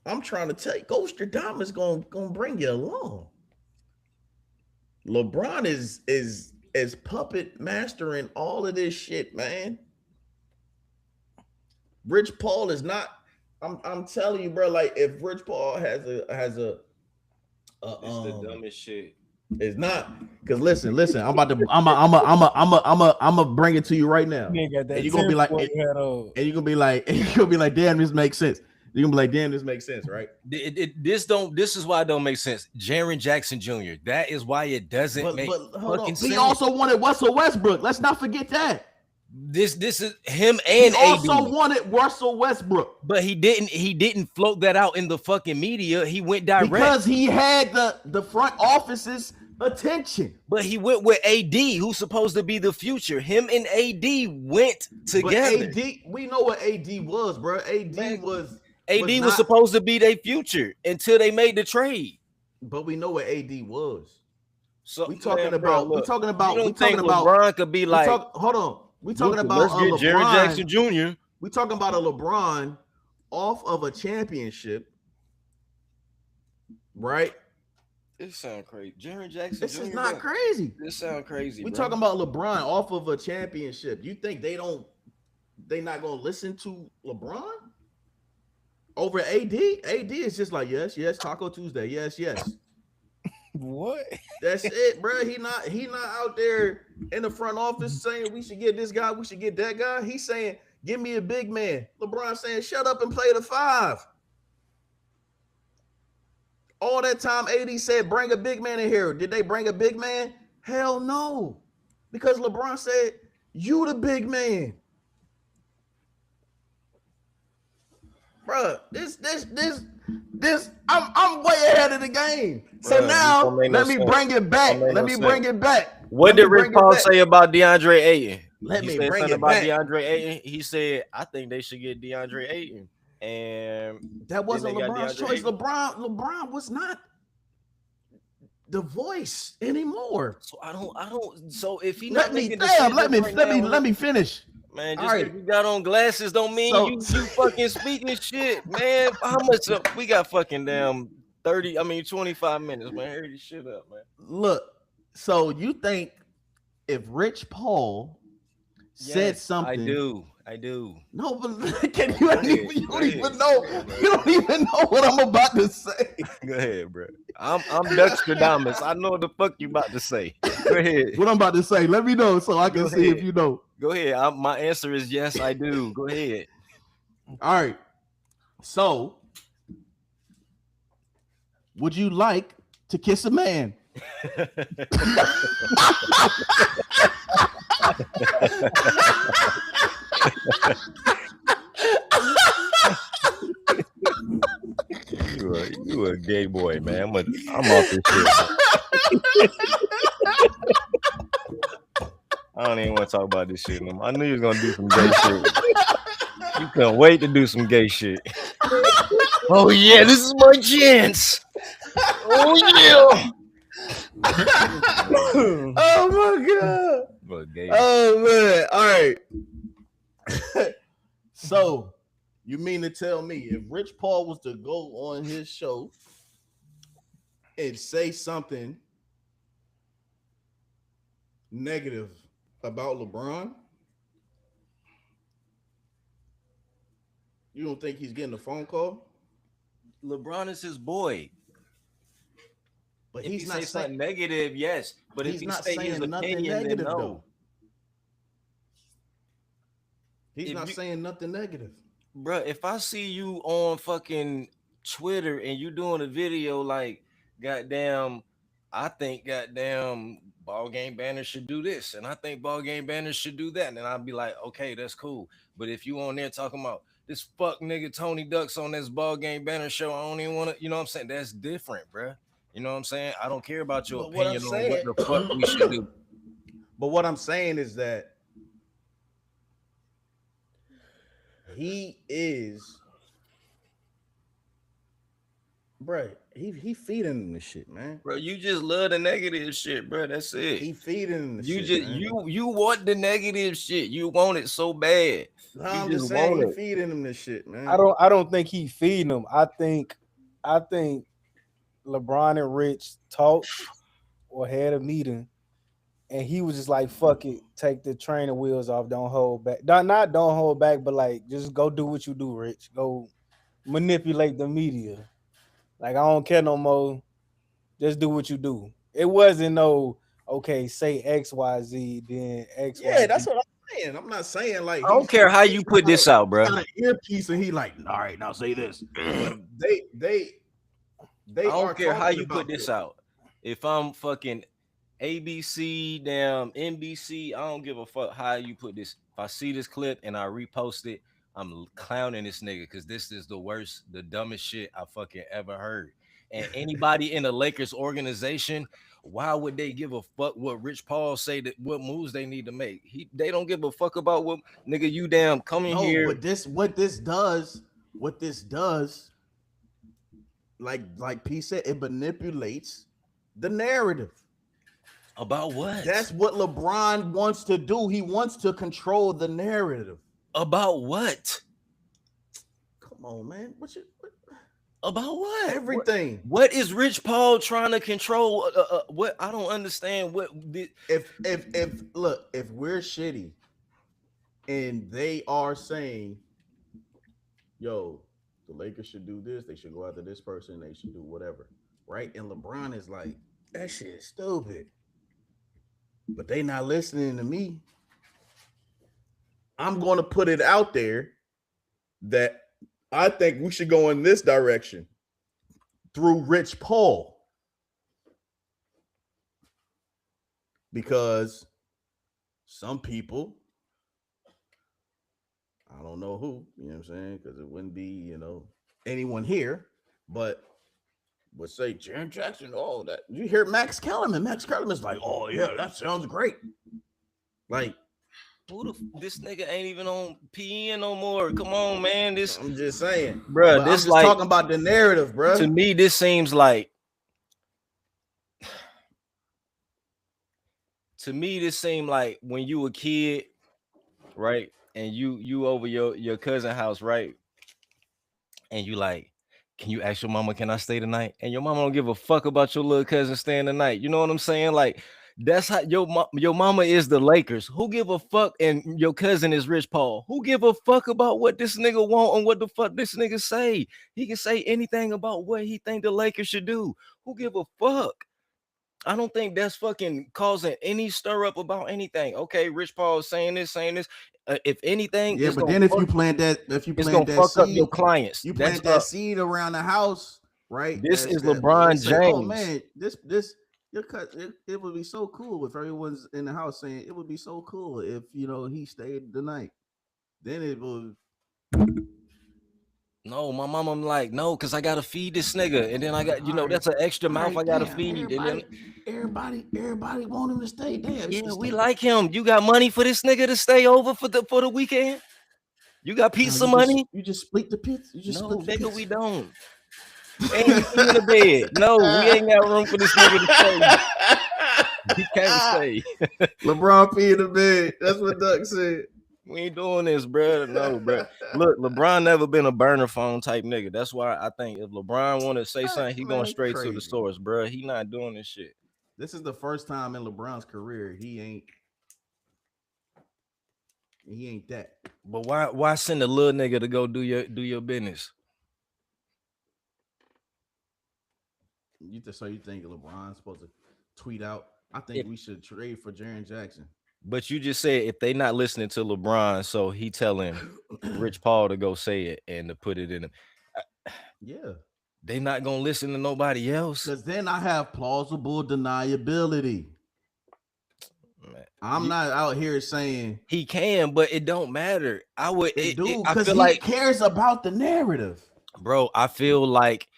I'm trying to tell you, Ghost Diamond's gonna bring you along. LeBron is puppet mastering all of this shit, man. Rich Paul is not. I'm telling you, bro. Like if Rich Paul has a it's the dumbest shit. It's not because listen. I'm gonna bring it to you right now, and you're gonna be like, damn, this makes sense. You're gonna be like, damn, this makes sense, right? This is why it don't make sense. Jaren Jackson Jr. That is why it doesn't make fucking sense. He also wanted Russell Westbrook. Let's not forget that. This is him and he also AD. Wanted Russell Westbrook, but he didn't float that out in the fucking media. He went direct because he had the front office's attention. But he went with AD, who's supposed to be the future. Him and AD went together. But AD, we know what AD was, bro. AD was supposed to be their future until they made the trade. But we know what AD was. So we talking about LeBron could be like, hold on. We talking about Jaren Jackson Jr. We talking about a LeBron off of a championship, right? This sound crazy. Jaren Jackson. This is not crazy. This sound crazy. We talking about LeBron off of a championship. You think they not gonna listen to LeBron over AD? AD is just like yes, Taco Tuesday, yes. What? That's it, bro. He not out there in the front office saying we should get this guy, we should get that guy. He's saying, give me a big man. LeBron saying, shut up and play the 5. All that time, AD said, bring a big man in here. Did they bring a big man? Hell no. Because LeBron said, You the big man. Bruh, I'm way ahead of the game. So Bruh, this now don't make no let me sense. bring it back. Don't make Let no me sense. bring it back. What Let did me Rich bring it Paul back. say about DeAndre Ayton? Let He me said bring something it about back. DeAndre Ayton. He said, I think they should get DeAndre Ayton. And That wasn't they got LeBron's DeAndre choice. Ayton. LeBron was not the voice anymore. So I don't. So if he Let not me making damn. decisions right now, Let me finish. man, All just right. because you got on glasses don't mean So- you fucking speaking shit, man. How much we got fucking damn 25 minutes, man. Hurry this shit up, man. Look, so you think if Rich Paul said Yes, something? I do. No, but can you? You Go don't even ahead. know. You don't even know what I'm about to say. Go ahead, bro. I'm Dextradamus. I know what the fuck you about to say. Go ahead. What I'm about to say. Let me know so I can Go see if ahead. you know. Go ahead. My answer is yes, I do. Go ahead. All right. So, would you like to kiss a man? You a gay boy, man. I'm off this shit. I don't even want to talk about this shit no more. I knew you was gonna do some gay shit. You couldn't wait to do some gay shit. Oh yeah, this is my chance. Oh yeah. Oh my god. But gay. Oh man. All right. So, you mean to tell me if Rich Paul was to go on his show and say something negative about LeBron, you don't think he's getting a phone call? LeBron is his boy. But If he's he not say something saying negative, yes. But if he's he not say his saying nothing opinion, then negative no. though. He's If not you- saying nothing negative. Bruh, if I see you on fucking Twitter and you doing a video like, goddamn, I think goddamn Ball Game Banner should do this, and I think Ball Game Banner should do that, and I'll be like, okay, that's cool. But if you on there talking about this fuck nigga Tony Ducks on this Ball Game Banner show, I don't even want to, you know what I'm saying? That's different, bruh. You know what I'm saying? I don't care about your But what I'm opinion on what saying- the fuck we should do. But what I'm saying is that he is, bruh, he feeding him the shit, man. Bro, you just love the negative shit, bro. That's it. He feeding him the You shit, just man. you want the negative shit. You want it so bad. No, you I'm just just saying want he it. feeding him this shit, man. I don't think he feeding them. I think LeBron and Rich talked or had a meeting, and he was just like, "Fuck it, take the training wheels off. Don't hold back. Not don't hold back, but like just go do what you do, Rich. Go manipulate the media. Like I don't care no more. Just do what you do." It wasn't no okay. Say X Y Z, then X. Yeah, that's what I'm saying. I'm not saying like I don't care how you put this out, bro. got an earpiece and he like, all right, now say this. they I don't care how talking you about put this out. If I'm fucking ABC, damn NBC, I don't give a fuck how you put this. If I see this clip and I repost it, I'm clowning this nigga because this is the worst, the dumbest shit I fucking ever heard. And anybody in the Lakers organization, why would they give a fuck what Rich Paul say that what moves they need to make? They don't give a fuck about what nigga you damn come in here. But what this does, like P said, it manipulates the narrative. About what? That's what LeBron wants to do. He wants to control the narrative. About what? Come on, man. About what? Everything. What is Rich Paul trying to control? What I don't understand. If we're shitty and they are saying, yo, the Lakers should do this, they should go after this person, they should do whatever, right? And LeBron is like, that shit is stupid. But they not listening to me. I'm going to put it out there that I think we should go in this direction through Rich Paul. Because some people I don't know who, you know what I'm saying? Because it wouldn't be, anyone here, but would say Jaren Jackson. Oh, that you hear Max Kellerman. Max Kellerman's like, oh yeah, that sounds great. Like, This nigga ain't even on PN no more. Come on, man. I'm just saying, bro. This I'm just like talking about the narrative, bro. To me, this seems like. To me, this seemed like when you a kid, right? And you over your cousin house, right? And you like, can you ask your mama, can I stay tonight? And your mama don't give a fuck about your little cousin staying the night. You know what I'm saying? Like, that's how your mama is the Lakers. Who give a fuck? And your cousin is Rich Paul. Who give a fuck about what this nigga want and what the fuck this nigga say? He can say anything about what he think the Lakers should do. Who give a fuck? I don't think that's fucking causing any stir up about anything. Okay, Rich Paul saying this. If anything, yeah, but then if you plant that fuck seed, up your clients. You plant that seed around the house, right? This is LeBron James. Oh man, it would be so cool if everyone's in the house saying it would be so cool if he stayed the night. Then it would. No, my mom, I'm like, no, because I gotta feed this nigga, and then I got, that's an extra mouth I gotta feed. Everybody want him to stay there. Yeah, we like him. You got money for this nigga to stay over for the weekend? You got pizza money? You just split the pizza. Nigga, we don't. Ain't in the bed. No, we ain't got room for this nigga to stay. He can't stay. LeBron pee in the bed. That's what Duck said. We ain't doing this, bro. No, bro. Look, LeBron never been a burner phone type nigga. That's why I think if LeBron want to say something, he going straight to the source, bro. He not doing this shit. This is the first time in LeBron's career he ain't that. But why send a little nigga to go do your business? So you think LeBron's supposed to tweet out? I think we should trade for Jaren Jackson. But you just said if they not listening to LeBron, so he telling Rich Paul to go say it and to put it in. Yeah. They not gonna listen to nobody else. Because then I have plausible deniability. Man, I'm not out here saying he can, but it don't matter. I would do because he cares about the narrative. Bro, I feel like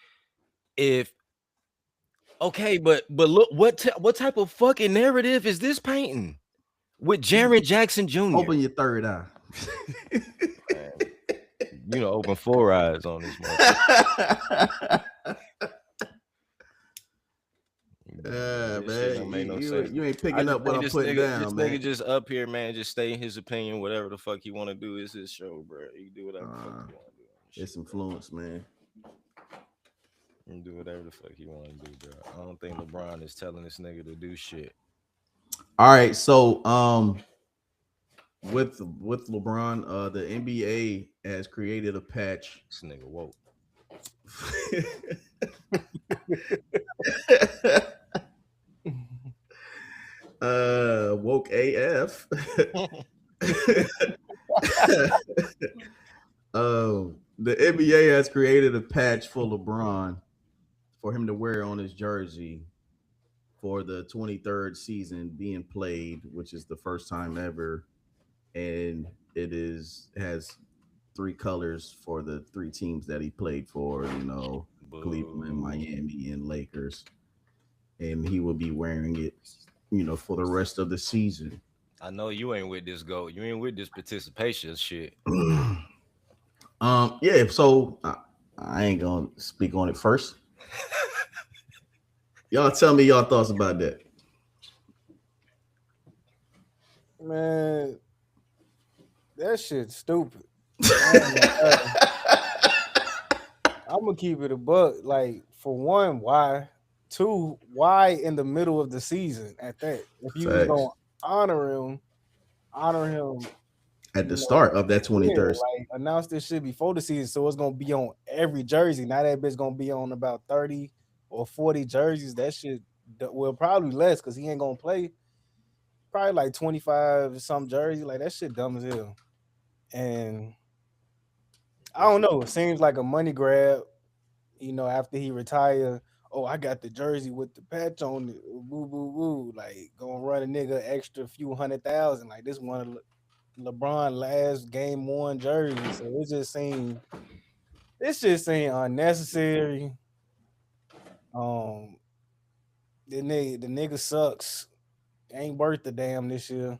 but look, what type of fucking narrative is this painting? With Jaren Jackson Jr. Open your third eye. Open 4 eyes on this one. Man, you ain't picking up what I'm putting down, this man. Nigga just up here, man, just stay in his opinion, whatever the fuck he want to do is his show, bro. You do whatever the fuck you want to do. It's influence, man. You do whatever the fuck he want to do, bro. I don't think LeBron is telling this nigga to do shit. All right, so with LeBron, the NBA has created a patch. This nigga woke. Woke AF. The NBA has created a patch for LeBron for him to wear on his jersey for the 23rd season being played, which is the first time ever, and it has 3 colors for the 3 teams that he played for, Cleveland, Miami, and Lakers, and he will be wearing it, for the rest of the season. I know you ain't with this goal. You ain't with this participation shit. Yeah. So I ain't gonna speak on it first. Y'all tell me y'all thoughts about that. Man, that shit's stupid. I'm gonna keep it a buck. Like, for one, why? 2, why in the middle of the season at that? If you was gonna honor him at the start of that 23rd. Like, announce this shit before the season, so it's gonna be on every jersey. Now that bitch gonna be on about 30 or 40 jerseys. That shit, well, probably less because he ain't gonna play. Probably like 25 some jersey. Like, that shit dumb as hell. And I don't know. It seems like a money grab. After he retired, oh, I got the jersey with the patch on it. Woo, woo, woo. Like, gonna run a nigga extra few $100,000. Like, this one LeBron last game 1 jersey, so it just seemed unnecessary. The nigga sucks. Ain't worth the damn this year.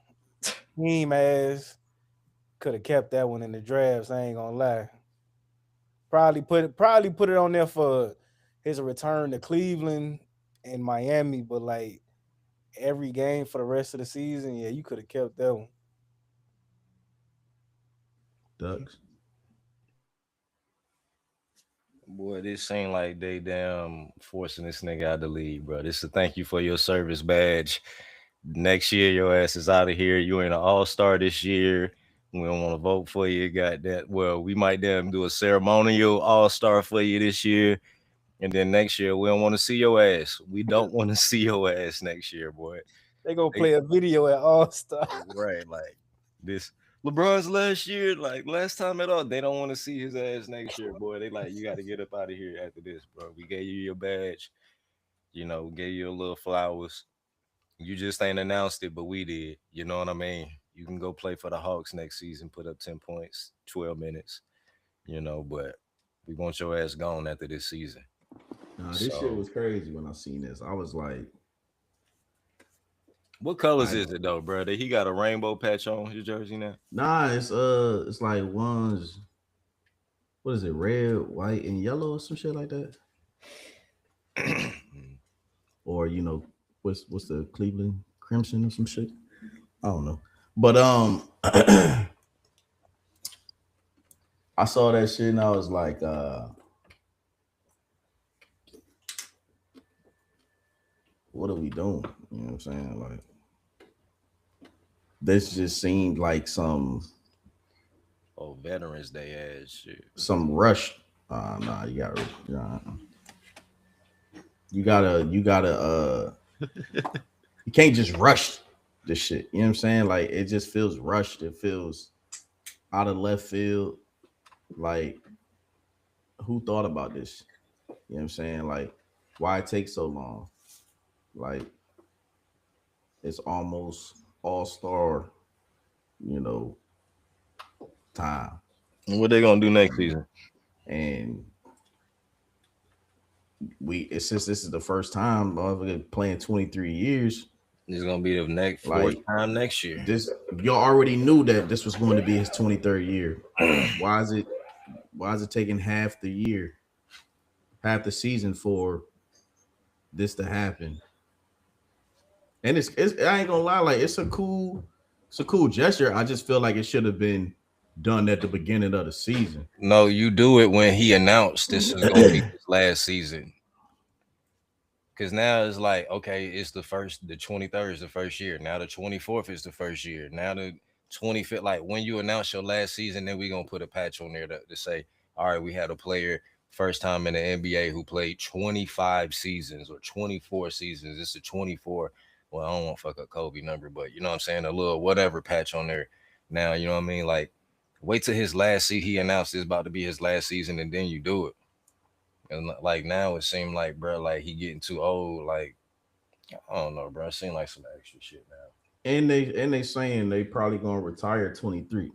Team ass. Could have kept that one in the drafts. I ain't gonna lie. Probably put it on there for his return to Cleveland and Miami, but like every game for the rest of the season, yeah, you could have kept that one. Ducks. Boy, this seem like they damn forcing this nigga out the league, bro. This is a thank you for your service badge. Next year, your ass is out of here. You ain't an all-star this year. We don't want to vote for you. Got that? Well, we might damn do a ceremonial all-star for you this year. And then next year, we don't want to see your ass. We don't want to see your ass next year, boy. They gonna play a video at All-Star. Right, like this LeBron's last year, like last time at all. They don't want to see his ass next year, boy. They like, you got to get up out of here after this, bro. We gave you your badge, you know, gave you a little flowers. You just ain't announced it, but we did. You know what I mean? You can go play for the Hawks next season, put up 10 points, 12 minutes, you know, but we want your ass gone after this season. Nah, this shit was crazy when I seen this. I was like, what colors is it though, bro? He got a rainbow patch on his jersey now? Nah, it's like one's, what is it, red, white, and yellow or some shit like that. Or you know, what's the Cleveland Crimson or some shit? I don't know. But I saw that shit and I was like, what are we doing? You know what I'm saying? Like, this just seemed like some Veterans Day ass shit. Some rush. Nah, you gotta you can't just rush this shit. You know what I'm saying? Like, it just feels rushed. It feels out of left field. Like, who thought about this? You know what I'm saying? Like, why it take so long? Like, it's almost all-star, you know, time. And what they gonna do next season? And since this is the first time playing 23 years, it's gonna be the next fourth time next year. This, y'all already knew that this was going to be his 23rd year. Why is it taking half the year, half the season for this to happen? And it's I ain't gonna lie, like it's a cool gesture. I just feel like it should have been done at the beginning of the season. No, you do it when he announced this is gonna be his last season. Because now it's like, okay, it's the 23rd is the first year. Now the 24th is the first year. Now the 25th, like when you announce your last season, then we're going to put a patch on there to say, all right, we had a player first time in the NBA who played 25 seasons or 24 seasons. It's a 24. Well, I don't want to fuck up Kobe number, but you know what I'm saying? A little whatever patch on there. Now, you know what I mean? Like, wait till his last season. He announced it's about to be his last season, and then you do it. And like now it seemed like, bro, like he getting too old. Like, I don't know, bro. It seemed like some extra shit now. And they saying they probably gonna retire 23,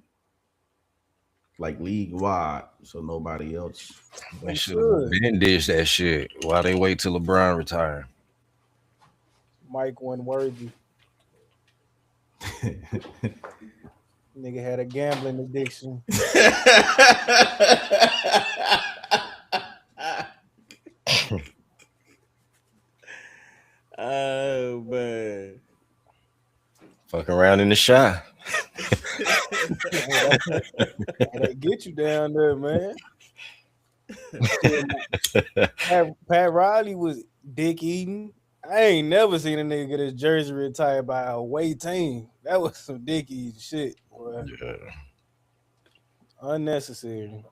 like league wide, so nobody else. They should have been dish that shit. Why they wait till LeBron retire? Mike wasn't worthy. Nigga had a gambling addiction. Oh man, fucking around in the shy. They get you down there, man. Pat Riley was dick eating. I ain't never seen a nigga get his jersey retired by a away team. That was some dick eating shit, boy. Yeah. Unnecessary.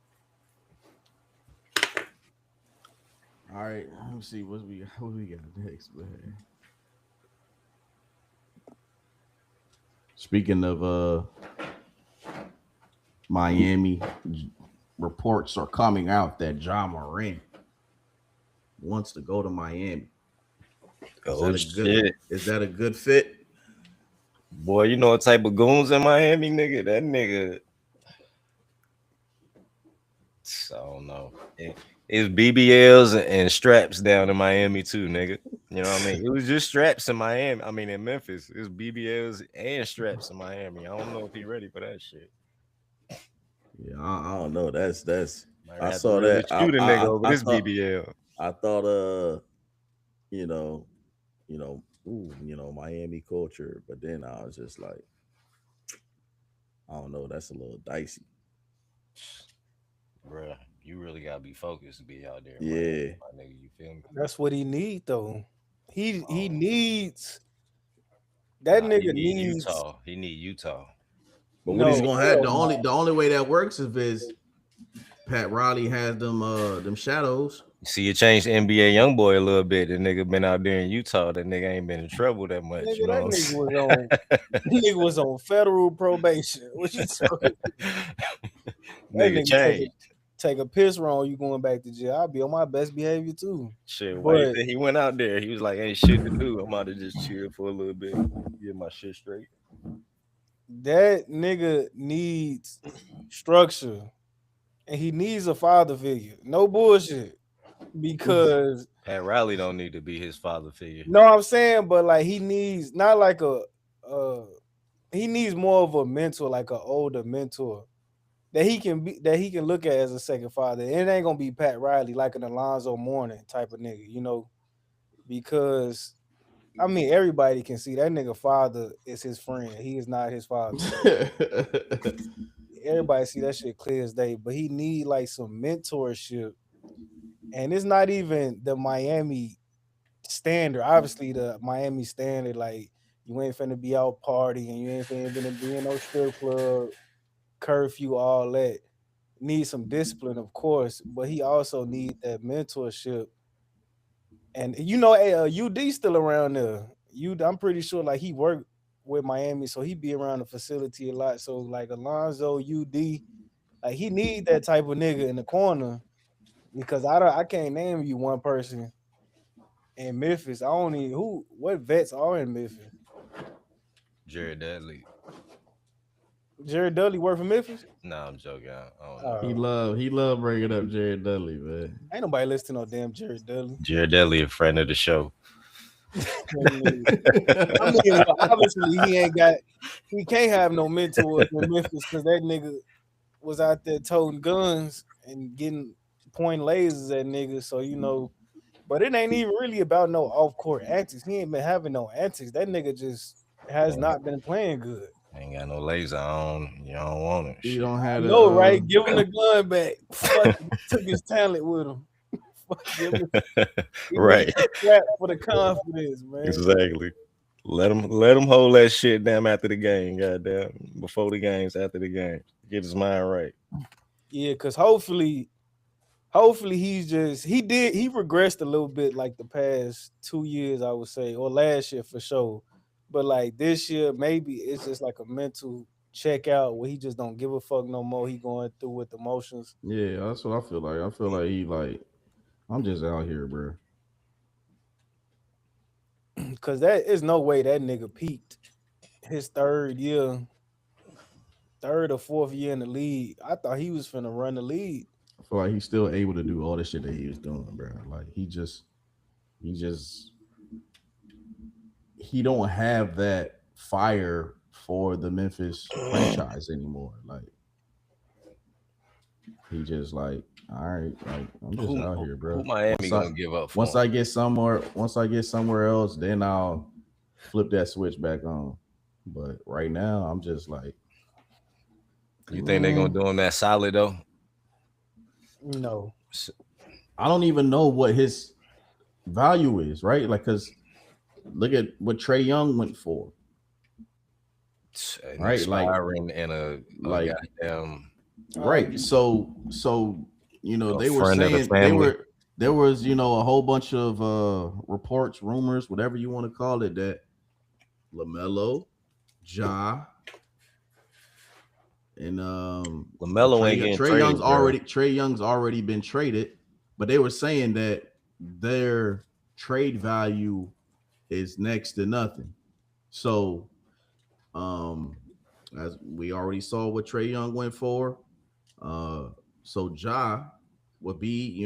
All right, let me see what we got next, man. Speaking of Miami, reports are coming out that Ja Morant wants to go to Miami. Is that a good fit? Boy, you know what type of goons in Miami, nigga? That nigga. I don't know. It's BBLs and straps down in Miami too, nigga. You know what I mean? It was just straps in Miami. I mean, in Memphis, it's BBLs and straps in Miami. I don't know if he ready for that shit. Yeah, I don't know. That's Might I have to saw really that. shoot a nigga over this thought, BBL. I thought you know, Miami culture, but then I was just like, I don't know, that's a little dicey. Bruh, you really gotta be focused to be out there. Yeah. My nigga, you feel me? That's what he need though. He needs Nah, nigga he need needs Utah. He need Utah. But what he's No, gonna have, hell the only way that works is Pat Riley has them shadows. See, it changed the NBA YoungBoy a little bit. The nigga been out there in Utah. That nigga ain't been in trouble that much. Nigga, You know that what I'm nigga saying? was on nigga was on federal probation. What you talking? That Nigga nigga changed. take a piss wrong, you going back to jail. I'll be on my best behavior too. Shit, why you But think he went out there? He was like, ain't shit to do. I'm out to just chill for a little bit, get my shit straight. that nigga needs structure and he needs a father figure. No bullshit. Because Pat Riley don't need to be his father figure. no, I'm saying, but like he needs not like he needs more of a mentor, like an older mentor that he can look at as a second father. It ain't gonna be Pat Riley like an Alonzo Mourning type of nigga, you know, because I mean everybody can see that nigga father is his friend. He is not his father. Everybody see that shit clear as day, but he need like some mentorship. And it's not even the Miami standard. Obviously, the Miami standard, like you ain't finna be out partying, you ain't finna be in no strip club, curfew, all that. Need some discipline, of course, but he also need that mentorship. And you know, UD still around there. I'm pretty sure like he worked with Miami, so he be around the facility a lot. So like Alonzo, UD, like he need that type of nigga in the corner because I can't name you one person in Memphis. I don't even what vets are in Memphis. Jared Dudley. Jared Dudley work for Memphis? Nah, I'm joking. I don't know. He love bringing up Jared Dudley, man. Ain't nobody listening to no damn Jared Dudley. Jared Dudley, a friend of the show. I mean, well, obviously he can't have no mentors in Memphis because that nigga was out there toting guns and getting point lasers at niggas. So you know, but it ain't even really about no off court antics. He ain't been having no antics. That nigga just has not been playing good. Ain't got no laser on. You don't want it. He don't have No, right? Give him the gun back. Fuck, took his talent with him. Right. For the confidence, man. Exactly. Let him hold that shit down after the game, goddamn. Before the games, after the game. Get his mind right. Yeah, because hopefully he regressed a little bit like the past 2 years, I would say, or last year for sure. But like this year, maybe it's just like a mental check out where he just don't give a fuck no more. He going through with emotions. Yeah, that's what I feel like. I feel like he like, I'm just out here, bro. Cause that is no way that nigga peaked his third or fourth year in the league. I thought he was finna run the league. I feel like he's still able to do all the shit that he was doing, bro. Like he don't have that fire for the Memphis franchise anymore. Like he just like, all right, like I'm just out here, bro. Who Miami gonna give up for once him? I get somewhere else, then I'll flip that switch back on. But right now, I'm just like, you think they're gonna do him that solid though? No, I don't even know what his value is, right? Like, cause look at what Trae Young went for, right? Like, and a like, goddamn right. So you know, they were friend of the saying there was you know a whole bunch of reports, rumors, whatever you want to call it, that LaMelo, Ja, and LaMelo ain't getting traded. Trae Young's already been traded, but they were saying that their trade value is next to nothing. So As we already saw what Trey Young went for. So Ja would be,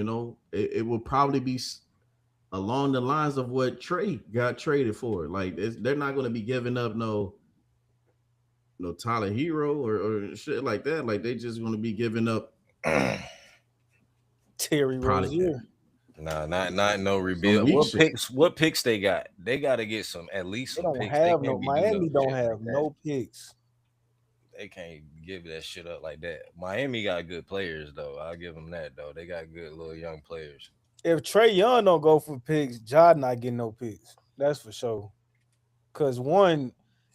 it would probably be along the lines of what Trey got traded for. Like they're not going to be giving up no Tyler Hero or shit like that. Like they just going to be giving up Terry Rozier. Nah, not no rebuild. What picks they got? They got to get at least some picks. Miami don't have no picks. They can't give that shit up like that. Miami got good players though. I'll give them that though. They got good little young players. If Trey Young don't go for picks, Ja not getting no picks. That's for sure. Cause one,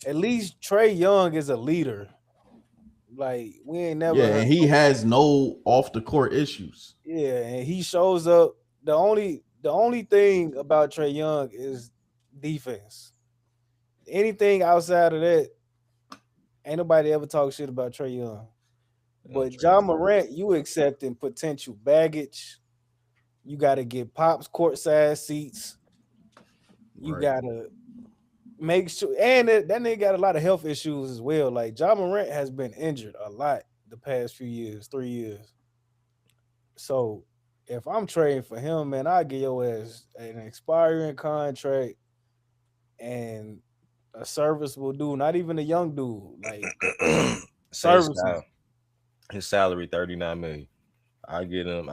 at least Trey Young is a leader. Like we ain't never. Yeah, and he has no off the court issues. Yeah, and he shows up. The only thing about Trey Young is defense. Anything outside of that, ain't nobody ever talk shit about Trey Young. But Ja Morant, you accepting potential baggage. You got to get Pops courtside seats. You got to make sure, and that nigga got a lot of health issues as well. Like Ja Morant has been injured a lot the past few years, 3 years. So if I'm trading for him, man, I'll get your ass an expiring contract and a serviceable dude, not even a young dude, like serviceable. His salary $39 million. I get him.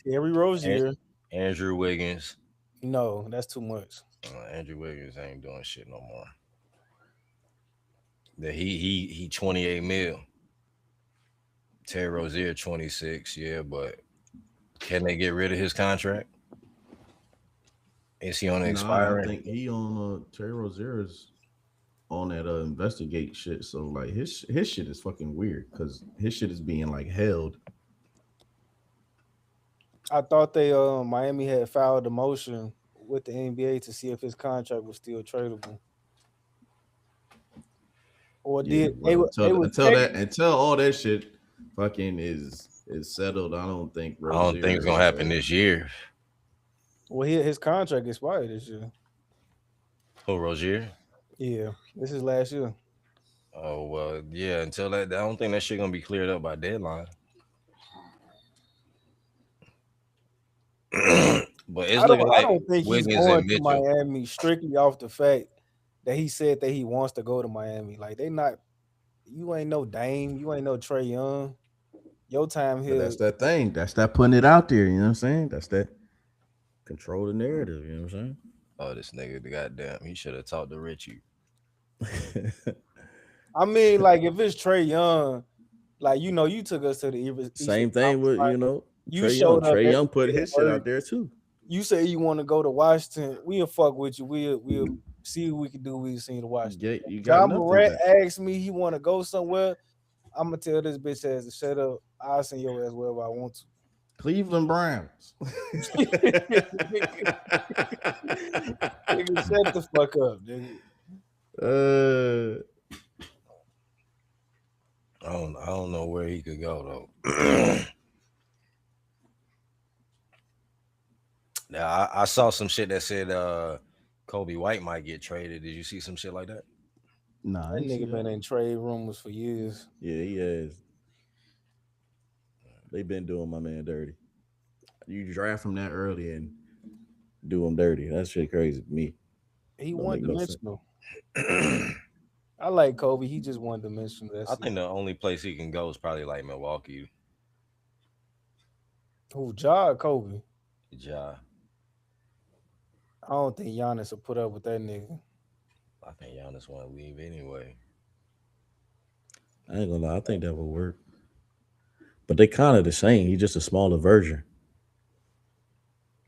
Terry Rozier, Andrew Wiggins. No, that's too much. Andrew Wiggins ain't doing shit no more. He 28 mil. Terry Rozier 26, yeah, but can they get rid of his contract? Is he on the expiring? I think he on Terry Rozier is on that investigate shit. So like his shit is fucking weird because his shit is being like held. I thought they Miami had filed a motion with the NBA to see if his contract was still tradable. Or until all that shit fucking is settled, I don't think it's gonna happen this year. Well, his contract expired this year. Oh, Rozier? Yeah, this is last year. Oh well, yeah. Until that, I don't think that shit gonna be cleared up by deadline. But it's looking like I don't think Wiggins he's going and to Mitchell. Miami strictly off the fact that he said that he wants to go to Miami. Like they not, you ain't no Dame, you ain't no Trey Young. Your time here. But that's that thing. That's that putting it out there. You know what I'm saying? That's that control the narrative. You know what I'm saying? Oh, this nigga, the goddamn, he should have talked to Richie. I mean, like if it's Trey Young, like you took us to the same thing with you Trey showed Young. up. Trey Young put his shit out there too. You say you want to go to Washington, we'll fuck with you. We'll see what we can do. We'll see to Washington. Ja Morant asked me he want to go somewhere. I'm gonna tell this bitch ass to shut up. I'll send your ass wherever I want to. Cleveland Browns. Nigga, shut the fuck up, nigga. I don't know where he could go though. Now I saw some shit that said Kobe White might get traded. Did you see some shit like that? Nah, that nigga been in trade rumors for years. Yeah, he has. They've been doing my man dirty. You draft him that early and do him dirty. That shit crazy to me. He one dimensional. I like Kobe. He just one dimensional. I think the only place he can go is probably like Milwaukee. Who, Ja or Kobe? Ja. I don't think Giannis will put up with that nigga. I think Giannis want to leave anyway. I ain't gonna lie. I think that would work. But they kind of the same. He's just a smaller version.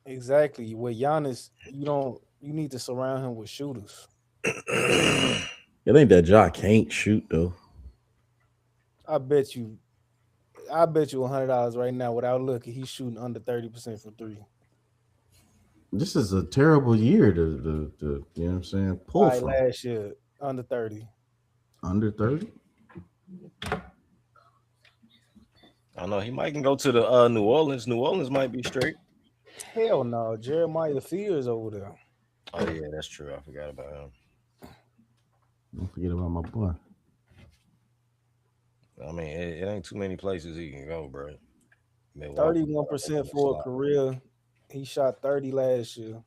Exactly. With Giannis, you need to surround him with shooters. It ain't that Ja can't shoot though. I bet you $100 right now without looking, he's shooting under 30% from three. This is a terrible year to you know what I'm saying? Pull from. Last year, under 30. Under 30? I don't know. He might can go to the New Orleans. New Orleans might be straight. Hell no. Jeremiah Fears over there. Oh, yeah, that's true. I forgot about him. Don't forget about my boy. I mean, it ain't too many places he can go, bro. Milwaukee. 31% for a career. He shot 30 last year.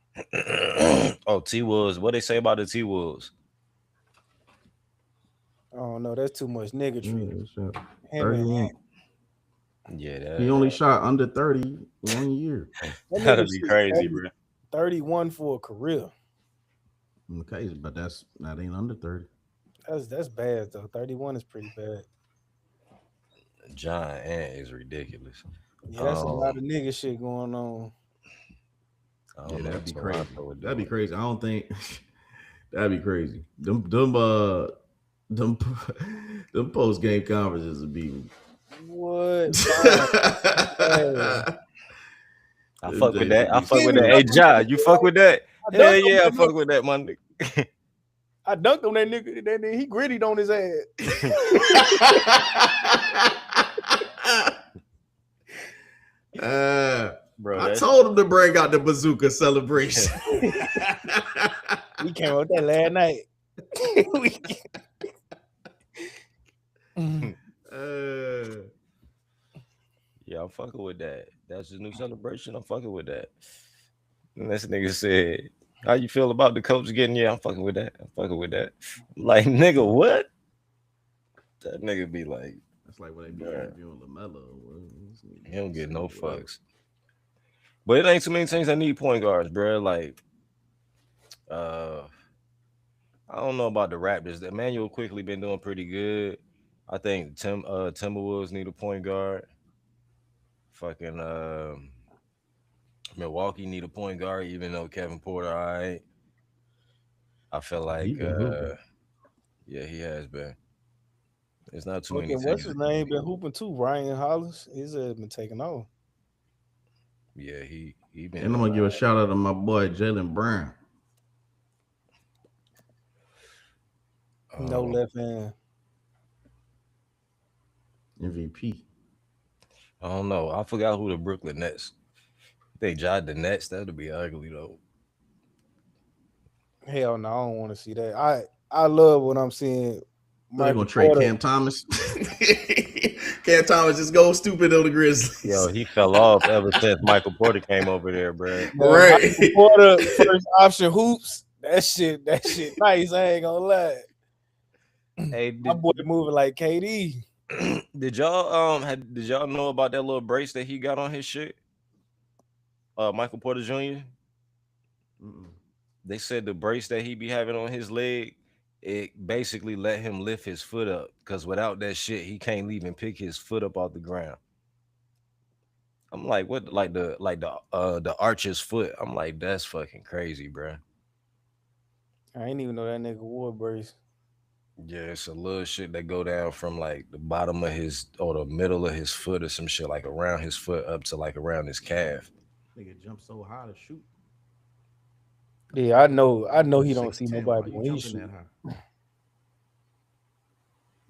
Oh, T Wolves. What they say about the T Wolves? I don't know. That's too much niggatry. Yeah, shot Him and 31. Yeah, He only shot under 30 1 year. that'd be crazy, bro. 31 for a career. Okay, but that ain't under 30. That's bad though. 31 is pretty bad. John Ant is ridiculous. Yeah, that's a lot of nigga shit going on. Yeah, that'd be crazy. That'd be crazy. I don't think that'd be crazy. Them post game conferences would be what? I fuck with that. I fuck with that. Hey, John, you fuck with that? Hell yeah, I fuck with that, my nigga. I dunked on that nigga. Then he grittied on his ass. Bro, I told him to bring out the bazooka celebration. We came with that last night. Yeah, I'm fucking with that. That's the new celebration. I'm fucking with that. And this nigga said, "How you feel about the coach getting?" Yeah, I'm fucking with that. I'm fucking with that. I'm like, nigga, what? That nigga be like, that's like when they be interviewing LaMelo. He don't get no fucks. But it ain't too many teams that need point guards, bro. Like, I don't know about the Raptors. Emmanuel quickly been doing pretty good. I think Timberwolves need a point guard. Fucking Milwaukee need a point guard, even though Kevin Porter, all right. I feel like yeah, he has been. It's not too many. What's his name? Been hooping too. Ryan Hollis. He's been taking off. Yeah, he been. And I'm gonna give a shout out to my boy Jaylen Brown. No left hand. MVP. I don't know. I forgot who the Brooklyn Nets. They judged the Nets. That'd be ugly though. Hell no, I don't want to see that. I love what I'm seeing. They're gonna trade Cam Thomas. Cam Thomas just goes stupid on the Grizzlies. Yo, he fell off ever since Michael Porter came over there, bro. Right. Michael Porter first option hoops. That shit nice. I ain't gonna lie. Hey, my boy moving like KD. Did y'all know about that little brace that he got on his shit? Michael Porter Jr. They said the brace that he be having on his leg, it basically let him lift his foot up, because without that shit, he can't even pick his foot up off the ground. I'm like, what? Like the archer's foot. I'm like, that's fucking crazy, bro. I ain't even know that nigga wore a brace. Yeah, it's a little shit that go down from like the bottom of his or the middle of his foot or some shit, like around his foot up to like around his calf. Nigga jump so high to shoot. Yeah, I know he don't see nobody when he shoot.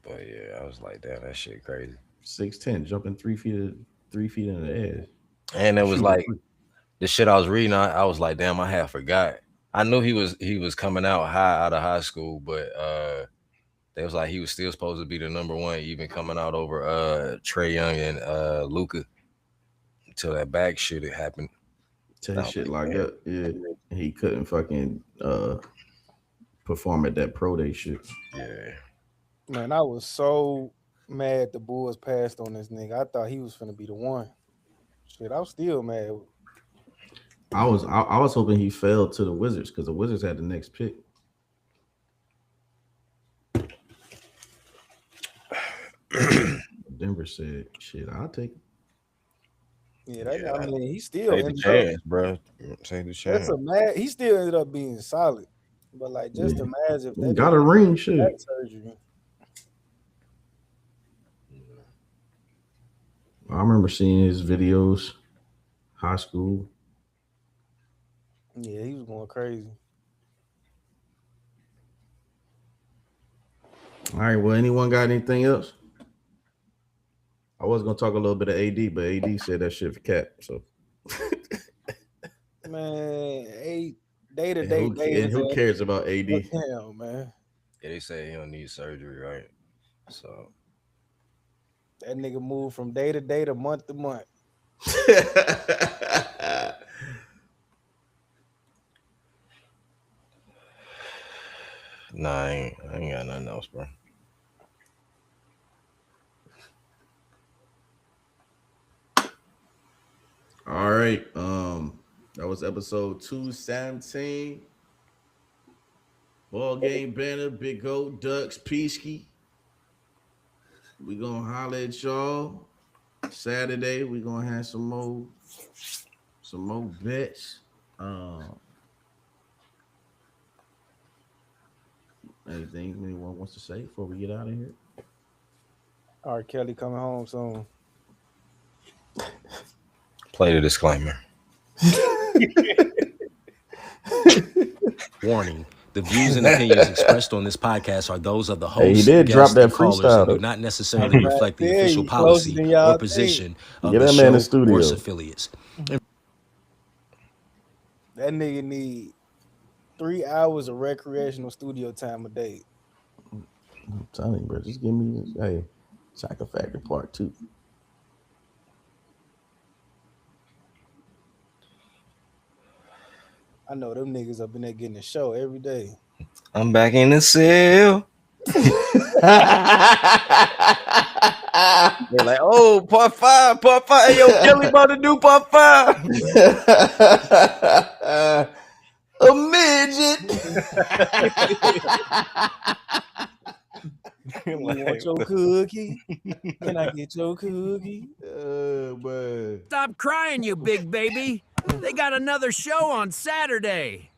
But yeah, I was like, damn, that shit crazy. 6'10", jumping 3 feet in the air. And it was like the shit I was reading. I was like, damn, I had forgot. I knew he was coming out out of high school, but they was like he was still supposed to be the number one, even coming out over Trae Young and Luka until that back shit had happened. That shit like that, yeah. He couldn't fucking perform at that pro day shit. Yeah. Man, I was so mad the Bulls passed on this nigga. I thought he was finna be the one. Shit, I was still mad. I was hoping he fell to the Wizards because the Wizards had the next pick. Denver said, "Shit, I'll take it." Yeah, I mean, he still take the chance, bro. Take the chance. He still ended up being solid, but like, just imagine if they got a ring, shit. Surgery. I remember seeing his videos, high school. Yeah, he was going crazy. All right, well, anyone got anything else? I was gonna talk a little bit of AD, but AD said that shit for cap. So, man, day to day, who cares about AD? Damn, man. Yeah, they say he don't need surgery, right? So That nigga moved from day to day to month to month. nah, I ain't got nothing else, bro. All right. That was episode 217. Ball game banner, Big Goat, Ducks, Peasky. We gonna holler at y'all. Saturday, we gonna have some more bets. Anything anyone wants to say before we get out of here? R. Kelly coming home soon. Play the disclaimer. Warning. The views and opinions expressed on this podcast are those of the host, Hey, he did drop guests, that and callers, freestyle, and do though. not necessarily reflect the Yeah, official you closer policy than y'all or position of Get the that man in the show studio. or its affiliates. That nigga need 3 hours of recreational studio time a day. I'm telling you, bro. Just give me this. Hey, Chaka Factor Part 2. I know them niggas up in there getting a show every day. I'm back in the cell. They're like, oh, part five. Hey, yo, Kelly about to do part 5. A midget. You want your cookie? Can I get your cookie? Man. Stop crying, you big baby. They got another show on Saturday.